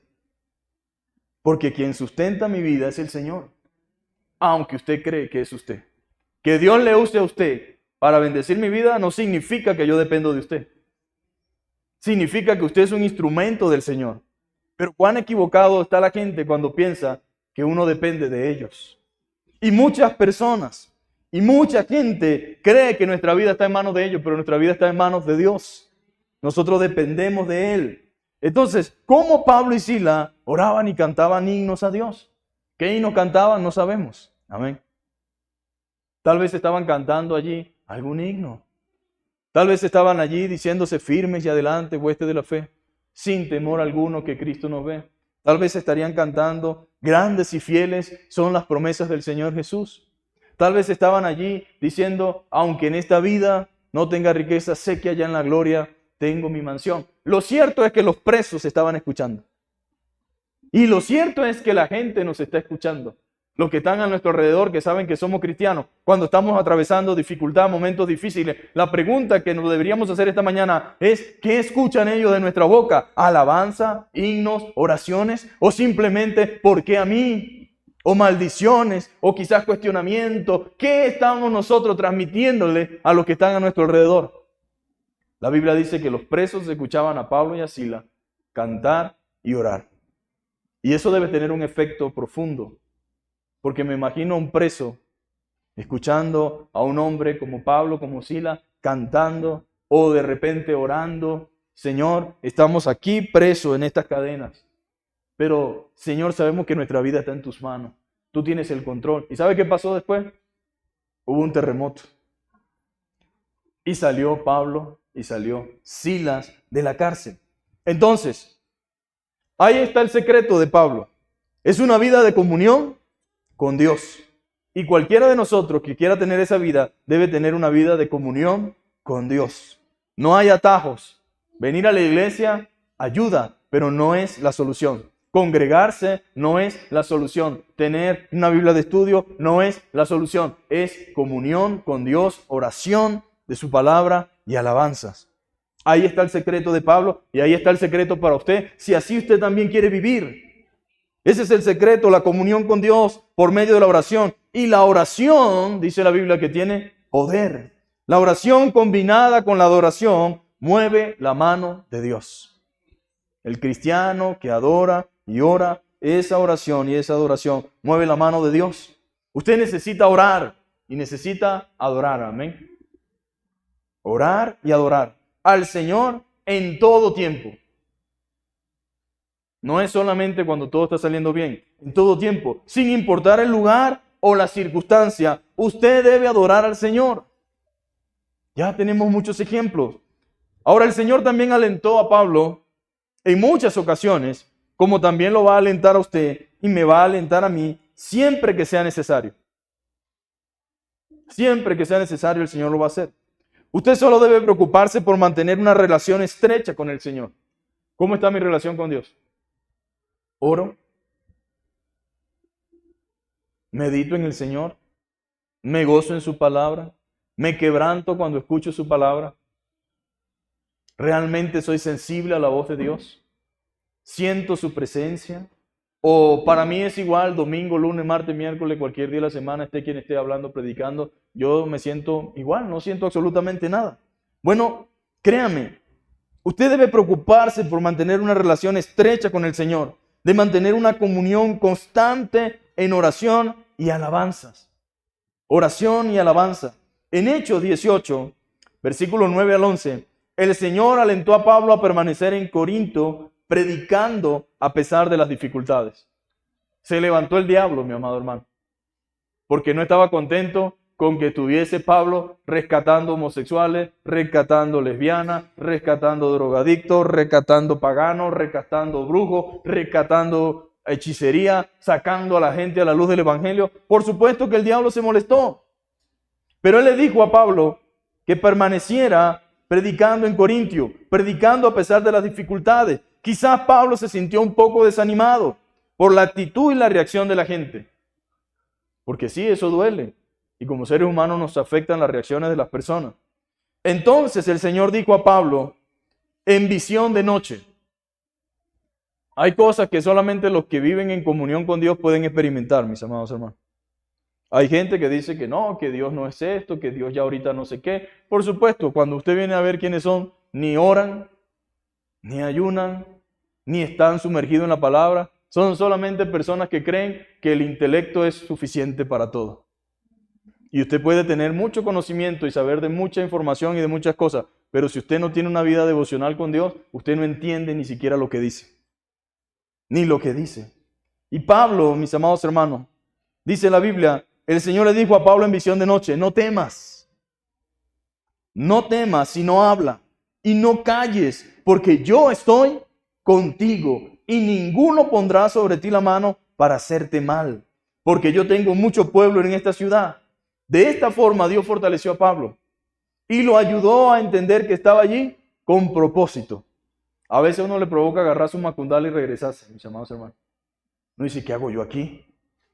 Porque quien sustenta mi vida es el Señor. Aunque usted cree que es usted. Que Dios le use a usted para bendecir mi vida no significa que yo dependo de usted. Significa que usted es un instrumento del Señor. Pero cuán equivocado está la gente cuando piensa que uno depende de ellos. Y muchas personas y mucha gente cree que nuestra vida está en manos de ellos, pero nuestra vida está en manos de Dios. Nosotros dependemos de Él. Entonces, ¿cómo Pablo y Sila oraban y cantaban himnos a Dios? ¿Qué himnos cantaban? No sabemos. Amén. Tal vez estaban cantando allí algún himno. Tal vez estaban allí diciéndose firmes y adelante, huestes de la fe, sin temor alguno que Cristo nos ve. Tal vez estarían cantando, grandes y fieles son las promesas del Señor Jesús. Tal vez estaban allí diciendo, aunque en esta vida no tenga riqueza, sé que allá en la gloria tengo mi mansión. Lo cierto es que los presos estaban escuchando. Y lo cierto es que la gente nos está escuchando. Los que están a nuestro alrededor, que saben que somos cristianos, cuando estamos atravesando dificultad, momentos difíciles, la pregunta que nos deberíamos hacer esta mañana es, ¿qué escuchan ellos de nuestra boca? ¿Alabanza, himnos, oraciones? ¿O simplemente, ¿por qué a mí? ¿O maldiciones? ¿O quizás cuestionamiento? ¿Qué estamos nosotros transmitiéndole a los que están a nuestro alrededor? La Biblia dice que los presos escuchaban a Pablo y a Sila cantar y orar. Y eso debe tener un efecto profundo. Porque me imagino a un preso escuchando a un hombre como Pablo, como Sila, cantando o de repente orando. Señor, estamos aquí presos en estas cadenas. Pero, Señor, sabemos que nuestra vida está en tus manos. Tú tienes el control. ¿Y sabe qué pasó después? Hubo un terremoto. Y salió Pablo y salió Silas de la cárcel. Entonces, ahí está el secreto de Pablo. Es una vida de comunión con Dios. Y cualquiera de nosotros que quiera tener esa vida debe tener una vida de comunión con Dios. No hay atajos. Venir a la iglesia ayuda, pero no es la solución. Congregarse no es la solución. Tener una Biblia de estudio no es la solución. Es comunión con Dios, oración de su palabra y alabanzas. Ahí está el secreto de Pablo y ahí está el secreto para usted, si así usted también quiere vivir. Ese es el secreto, la comunión con Dios por medio de la oración. Y la oración, dice la Biblia, que tiene poder. La oración combinada con la adoración mueve la mano de Dios. El cristiano que adora y ora, esa oración y esa adoración mueve la mano de Dios. Usted necesita orar y necesita adorar, amén. Orar y adorar al Señor en todo tiempo. No es solamente cuando todo está saliendo bien, en todo tiempo, sin importar el lugar o la circunstancia, usted debe adorar al Señor. Ya tenemos muchos ejemplos. Ahora el Señor también alentó a Pablo en muchas ocasiones, como también lo va a alentar a usted y me va a alentar a mí siempre que sea necesario. Siempre que sea necesario el Señor lo va a hacer. Usted solo debe preocuparse por mantener una relación estrecha con el Señor. ¿Cómo está mi relación con Dios? Oro, medito en el Señor, me gozo en su palabra, me quebranto cuando escucho su palabra, ¿Realmente soy sensible a la voz de Dios? ¿Siento su presencia? ¿O para mí es igual domingo, lunes, martes, miércoles, cualquier día de la semana, esté quien esté hablando, predicando? Yo me siento igual, no siento absolutamente nada. Bueno, créame, usted debe preocuparse por mantener una relación estrecha con el Señor, de mantener una comunión constante en oración y alabanzas. Oración y alabanza. En Hechos 18, versículos 9 al 11, el Señor alentó a Pablo a permanecer en Corinto predicando a pesar de las dificultades. Se levantó el diablo, mi amado hermano, porque no estaba contento con que estuviese Pablo rescatando homosexuales, rescatando lesbianas, rescatando drogadictos, rescatando paganos, rescatando brujos, rescatando hechicería, sacando a la gente a la luz del evangelio. Por supuesto que el diablo se molestó, pero él le dijo a Pablo que permaneciera predicando en Corintio, predicando a pesar de las dificultades. Quizás Pablo se sintió un poco desanimado por la actitud y la reacción de la gente, porque sí, eso duele, y como seres humanos nos afectan las reacciones de las personas. Entonces el Señor dijo a Pablo en visión de noche. Hay cosas que solamente los que viven en comunión con Dios pueden experimentar, mis amados hermanos. Hay gente que dice que no, que Dios no es esto, que Dios ya ahorita no sé qué. Por supuesto, cuando usted viene a ver quiénes son, ni oran, ni ayunan, ni están sumergidos en la palabra. Son solamente personas que creen que el intelecto es suficiente para todo. Y usted puede tener mucho conocimiento y saber de mucha información y de muchas cosas, pero si usted no tiene una vida devocional con Dios, usted no entiende ni siquiera lo que dice. Ni lo que dice. Y Pablo, mis amados hermanos, dice la Biblia, el Señor le dijo a Pablo en visión de noche, no temas, sino habla, y no calles, porque yo estoy contigo, y ninguno pondrá sobre ti la mano para hacerte mal, porque yo tengo mucho pueblo en esta ciudad. De esta forma Dios fortaleció a Pablo, y lo ayudó a entender que estaba allí con propósito. A veces a uno le provoca agarrar su macundal y regresarse, mis amados hermanos. No dice, ¿qué hago yo aquí?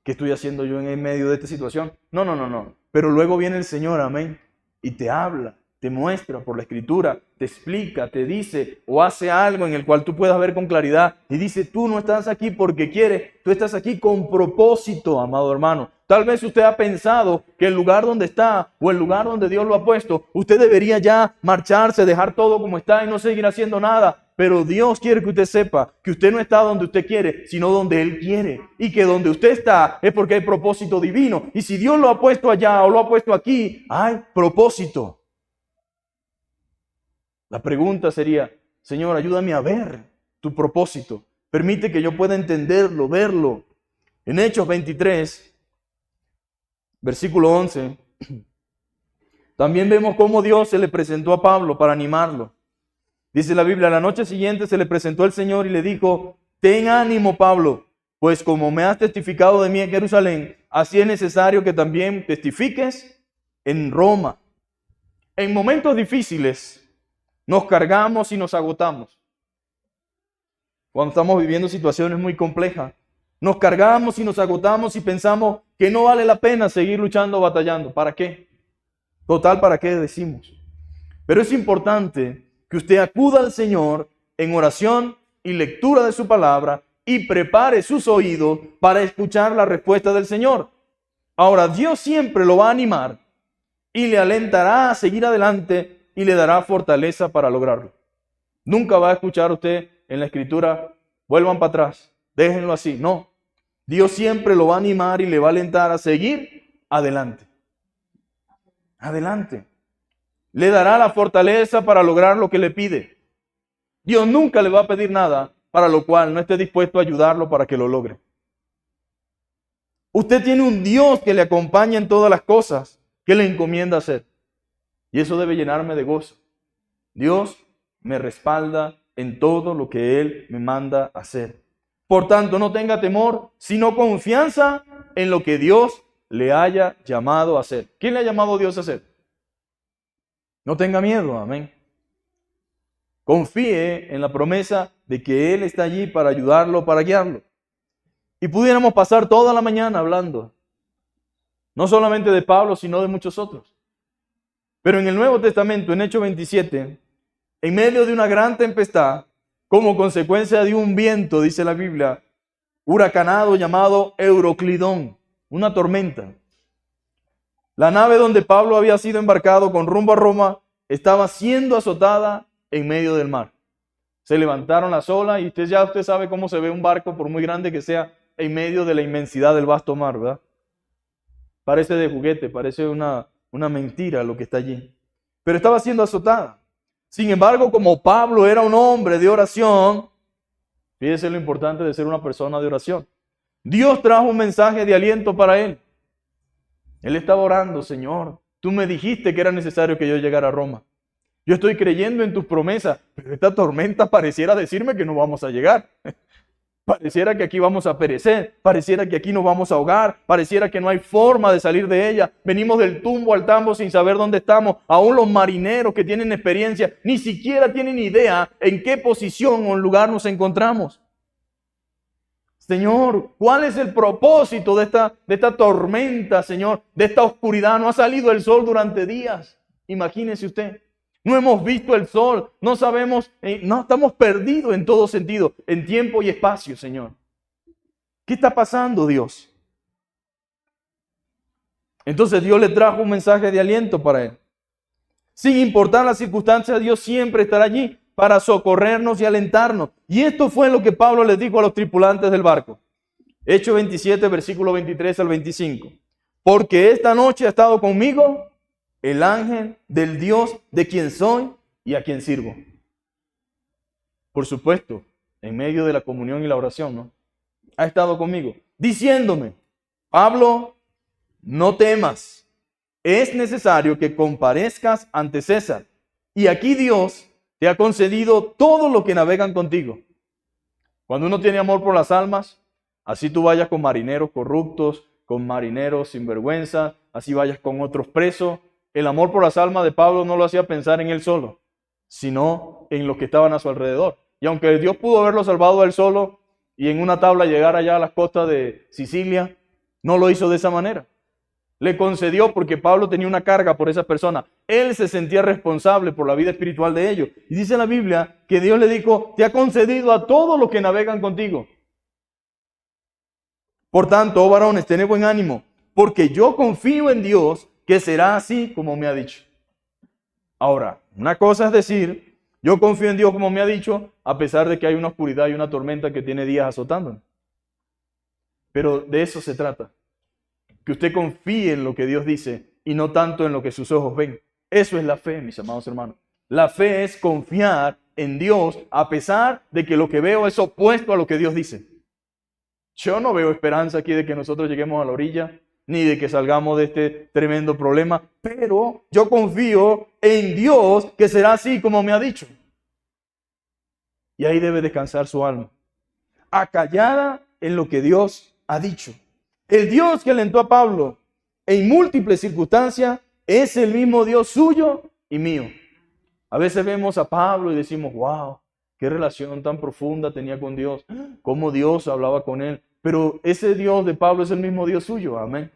¿Qué estoy haciendo yo en el medio de esta situación? No. Pero luego viene el Señor, amén, y te habla, te muestra por la Escritura, te explica, te dice o hace algo en el cual tú puedas ver con claridad y dice, tú no estás aquí porque quieres, tú estás aquí con propósito, amado hermano. Tal vez usted ha pensado que el lugar donde está o el lugar donde Dios lo ha puesto, usted debería ya marcharse, dejar todo como está y no seguir haciendo nada. Pero Dios quiere que usted sepa que usted no está donde usted quiere, sino donde Él quiere. Y que donde usted está es porque hay propósito divino. Y si Dios lo ha puesto allá o lo ha puesto aquí, hay propósito. La pregunta sería, Señor, ayúdame a ver tu propósito. Permite que yo pueda entenderlo, verlo. En Hechos 23, versículo 11, también vemos cómo Dios se le presentó a Pablo para animarlo. Dice la Biblia, la noche siguiente se le presentó el Señor y le dijo, ten ánimo, Pablo, pues como me has testificado de mí en Jerusalén, así es necesario que también testifiques en Roma. En momentos difíciles nos cargamos y nos agotamos. Cuando estamos viviendo situaciones muy complejas, nos cargamos y nos agotamos y pensamos que no vale la pena seguir luchando o batallando. ¿Para qué? Total, ¿para qué decimos? Pero es importante que usted acuda al Señor en oración y lectura de su palabra y prepare sus oídos para escuchar la respuesta del Señor. Ahora, Dios siempre lo va a animar y le alentará a seguir adelante y le dará fortaleza para lograrlo. Nunca va a escuchar usted en la Escritura, vuelvan para atrás, déjenlo así. No, Dios siempre lo va a animar y le va a alentar a seguir adelante. Adelante. Le dará la fortaleza para lograr lo que le pide. Dios nunca le va a pedir nada para lo cual no esté dispuesto a ayudarlo para que lo logre. Usted tiene un Dios que le acompaña en todas las cosas que le encomienda hacer. Y eso debe llenarme de gozo. Dios me respalda en todo lo que Él me manda hacer. Por tanto, no tenga temor, sino confianza en lo que Dios le haya llamado a hacer. ¿Quién le ha llamado a Dios a hacer? No tenga miedo, amén. Confíe en la promesa de que Él está allí para ayudarlo, para guiarlo. Y pudiéramos pasar toda la mañana hablando, no solamente de Pablo, sino de muchos otros. Pero en el Nuevo Testamento, en Hechos 27, en medio de una gran tempestad, como consecuencia de un viento, dice la Biblia, huracanado llamado Euroclidón, una tormenta. La nave donde Pablo había sido embarcado con rumbo a Roma estaba siendo azotada en medio del mar. Se levantaron las olas y usted sabe cómo se ve un barco, por muy grande que sea, en medio de la inmensidad del vasto mar, ¿verdad? Parece de juguete, parece una mentira lo que está allí. Pero estaba siendo azotada. Sin embargo, como Pablo era un hombre de oración, fíjese lo importante de ser una persona de oración. Dios trajo un mensaje de aliento para él. Él estaba orando: Señor, tú me dijiste que era necesario que yo llegara a Roma. Yo estoy creyendo en tus promesas, pero esta tormenta pareciera decirme que no vamos a llegar. Pareciera que aquí vamos a perecer, pareciera que aquí nos vamos a ahogar, pareciera que no hay forma de salir de ella. Venimos del tumbo al tambo sin saber dónde estamos. Aún los marineros que tienen experiencia ni siquiera tienen idea en qué posición o lugar nos encontramos. Señor, ¿cuál es el propósito de esta tormenta, Señor? De esta oscuridad. No ha salido el sol durante días. Imagínese usted. No hemos visto el sol, no sabemos, no estamos perdidos en todo sentido, en tiempo y espacio, Señor. ¿Qué está pasando, Dios? Entonces Dios le trajo un mensaje de aliento para él. Sin importar las circunstancias, Dios siempre estará allí para socorrernos y alentarnos. Y esto fue lo que Pablo les dijo a los tripulantes del barco. Hechos 27, versículo 23 al 25. Porque esta noche ha estado conmigo el ángel del Dios de quien soy y a quien sirvo. Por supuesto, en medio de la comunión y la oración, ¿no? Ha estado conmigo, diciéndome: Pablo, no temas, es necesario que comparezcas ante César. Y aquí Dios te ha concedido todo lo que navegan contigo. Cuando uno tiene amor por las almas, así tú vayas con marineros corruptos, con marineros sinvergüenza, así vayas con otros presos. El amor por las almas de Pablo no lo hacía pensar en él solo, sino en los que estaban a su alrededor. Y aunque Dios pudo haberlo salvado a él solo y en una tabla llegar allá a las costas de Sicilia, no lo hizo de esa manera. Le concedió porque Pablo tenía una carga por esas personas. Él se sentía responsable por la vida espiritual de ellos. Y dice la Biblia que Dios le dijo: te ha concedido a todos los que navegan contigo. Por tanto, oh varones, tened buen ánimo, porque yo confío en Dios que será así como me ha dicho. Ahora, una cosa es decir: yo confío en Dios como me ha dicho, a pesar de que hay una oscuridad y una tormenta que tiene días azotándonos. Pero de eso se trata. Que usted confíe en lo que Dios dice y no tanto en lo que sus ojos ven. Eso es la fe, mis amados hermanos. La fe es confiar en Dios a pesar de que lo que veo es opuesto a lo que Dios dice. Yo no veo esperanza aquí de que nosotros lleguemos a la orilla, ni de que salgamos de este tremendo problema, pero yo confío en Dios que será así como me ha dicho. Y ahí debe descansar su alma, acallada en lo que Dios ha dicho. El Dios que alentó a Pablo en múltiples circunstancias es el mismo Dios suyo y mío. A veces vemos a Pablo y decimos: wow, qué relación tan profunda tenía con Dios, cómo Dios hablaba con él. Pero ese Dios de Pablo es el mismo Dios suyo, amén.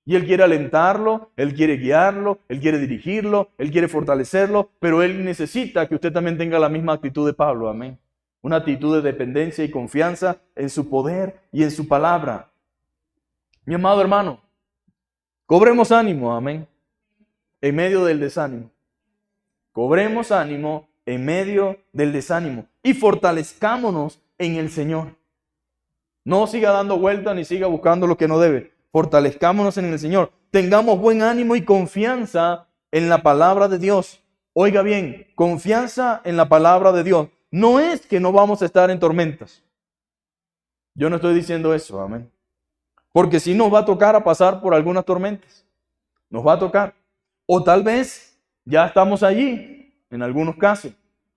Y Él quiere alentarlo, Él quiere guiarlo, Él quiere dirigirlo, Él quiere fortalecerlo, pero Él necesita que usted también tenga la misma actitud de Pablo, amén. Una actitud de dependencia y confianza en su poder y en su palabra. Mi amado hermano, cobremos ánimo, amén, en medio del desánimo. Cobremos ánimo en medio del desánimo y fortalezcámonos en el Señor. No siga dando vueltas ni siga buscando lo que no debe. Fortalezcámonos en el Señor. Tengamos buen ánimo y confianza en la palabra de Dios. Oiga bien, confianza en la palabra de Dios. No es que no vamos a estar en tormentas. Yo no estoy diciendo eso, amén. Porque sí nos va a tocar a pasar por algunas tormentas. Nos va a tocar. O tal vez ya estamos allí, en algunos casos.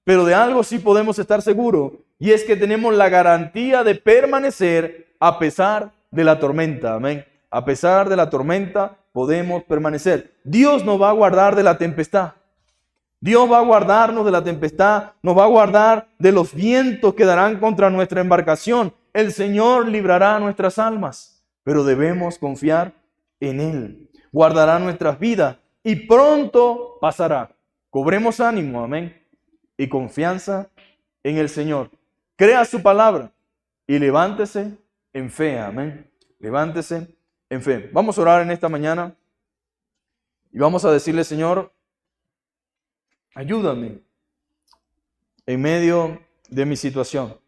Pero de algo sí podemos estar seguros. Y es que tenemos la garantía de permanecer a pesar de la tormenta. Amén. A pesar de la tormenta podemos permanecer. Dios nos va a guardar de la tempestad. Dios va a guardarnos de la tempestad. Nos va a guardar de los vientos que darán contra nuestra embarcación. El Señor librará nuestras almas. Pero debemos confiar en Él. Guardará nuestras vidas y pronto pasará. Cobremos ánimo, amén. y confianza en el Señor. Crea su palabra y levántese en fe. Amén. Levántese en fe. Vamos a orar en esta mañana y vamos a decirle, Señor, ayúdame en medio de mi situación.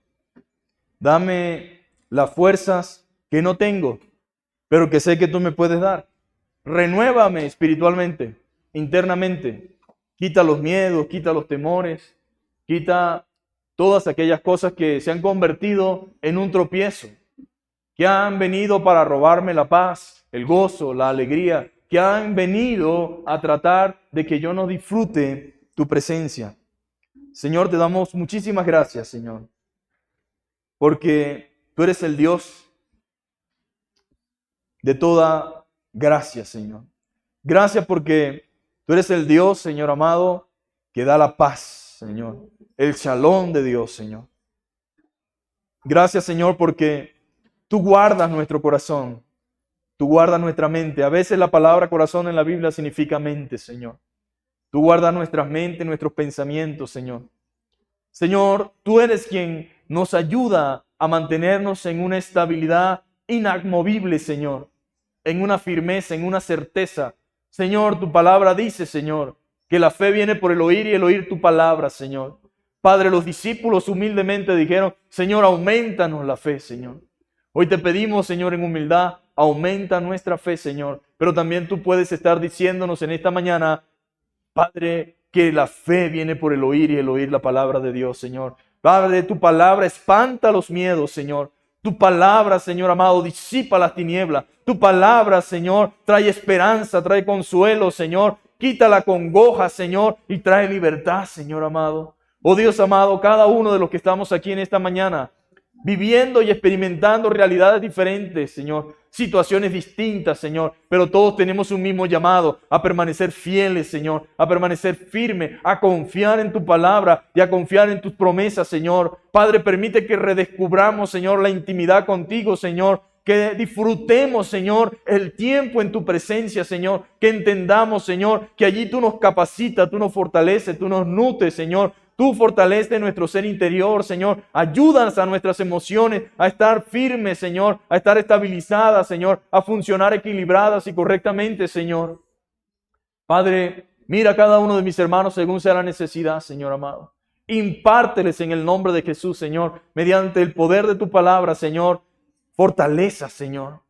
Dame las fuerzas que no tengo, pero que sé que tú me puedes dar. Renuévame espiritualmente, internamente. Quita los miedos, quita los temores, quita todas aquellas cosas que se han convertido en un tropiezo, que han venido para robarme la paz, el gozo, la alegría, que han venido a tratar de que yo no disfrute tu presencia. Señor, te damos muchísimas gracias, Señor, porque tú eres el Dios de toda gracia, Señor. Gracias porque tú eres el Dios, Señor amado, que da la paz, Señor. El shalom de Dios, Señor. Gracias, Señor, porque tú guardas nuestro corazón. Tú guardas nuestra mente. A veces la palabra corazón en la Biblia significa mente, Señor. Tú guardas nuestras mentes, nuestros pensamientos, Señor. Señor, tú eres quien nos ayuda a mantenernos en una estabilidad inamovible, Señor. En una firmeza, en una certeza. Señor, tu palabra dice, Señor, que la fe viene por el oír y el oír tu palabra, Señor. Padre, los discípulos humildemente dijeron, Señor, aumentanos la fe, Señor. Hoy te pedimos, Señor, en humildad, aumenta nuestra fe, Señor. Pero también tú puedes estar diciéndonos en esta mañana, Padre, que la fe viene por el oír y el oír la palabra de Dios, Señor. Padre, tu palabra espanta los miedos, Señor. Tu palabra, Señor amado, disipa las tinieblas. Tu palabra, Señor, trae esperanza, trae consuelo, Señor. Quita la congoja, Señor, y trae libertad, Señor amado. Oh Dios amado, cada uno de los que estamos aquí en esta mañana, viviendo y experimentando realidades diferentes, Señor, situaciones distintas, Señor, pero todos tenemos un mismo llamado a permanecer fieles, Señor, a permanecer firmes, a confiar en tu palabra y a confiar en tus promesas, Señor. Padre, permite que redescubramos, Señor, la intimidad contigo, Señor, que disfrutemos, Señor, el tiempo en tu presencia, Señor, que entendamos, Señor, que allí tú nos capacitas, tú nos fortaleces, tú nos nutres, Señor. Tú fortaleces nuestro ser interior, Señor. Ayúdanos a nuestras emociones a estar firmes, Señor, a estar estabilizadas, Señor, a funcionar equilibradas y correctamente, Señor. Padre, mira a cada uno de mis hermanos según sea la necesidad, Señor amado. Impárteles en el nombre de Jesús, Señor, mediante el poder de tu palabra, Señor. Fortaleza, Señor.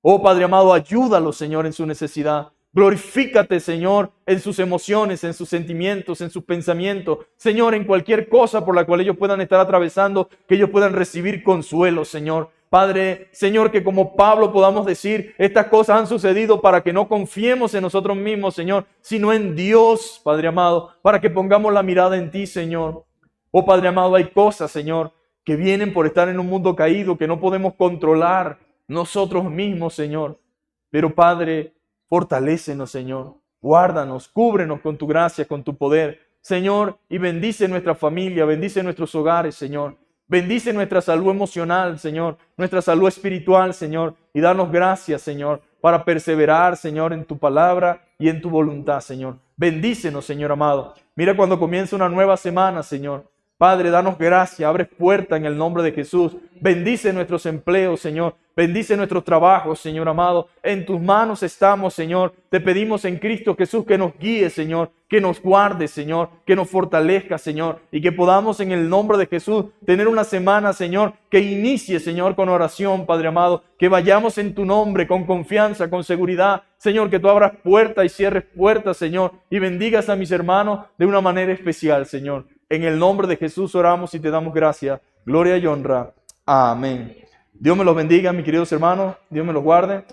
Oh Padre amado, ayúdalos, Señor, en su necesidad. Glorifícate, Señor, en sus emociones, en sus sentimientos, en sus pensamientos. Señor, en cualquier cosa por la cual ellos puedan estar atravesando, que ellos puedan recibir consuelo, Señor. Padre, Señor, que como Pablo podamos decir, estas cosas han sucedido para que no confiemos en nosotros mismos, Señor, sino en Dios, Padre amado, para que pongamos la mirada en ti, Señor. Oh Padre amado, hay cosas, Señor, que vienen por estar en un mundo caído, que no podemos controlar nosotros mismos, Señor. Pero Padre, fortalécenos, Señor. Guárdanos, cúbrenos con tu gracia, con tu poder, Señor, y bendice nuestra familia, bendice nuestros hogares, Señor. Bendice nuestra salud emocional, Señor, nuestra salud espiritual, Señor, y danos gracias, Señor, para perseverar, Señor, en tu palabra y en tu voluntad, Señor. Bendícenos, Señor amado. Mira cuando comienza una nueva semana, Señor. Padre, danos gracia, abre puerta en el nombre de Jesús. Bendice nuestros empleos, Señor. Bendice nuestros trabajos, Señor amado. En tus manos estamos, Señor. Te pedimos en Cristo Jesús que nos guíe, Señor. Que nos guarde, Señor. Que nos fortalezca, Señor. Y que podamos en el nombre de Jesús tener una semana, Señor, que inicie, Señor, con oración, Padre amado. Que vayamos en tu nombre con confianza, con seguridad. Señor, que tú abras puertas y cierres puertas, Señor. Y bendigas a mis hermanos de una manera especial, Señor. En el nombre de Jesús oramos y te damos gracias. Gloria y honra. Amén. Dios me los bendiga, mis queridos hermanos. Dios me los guarde.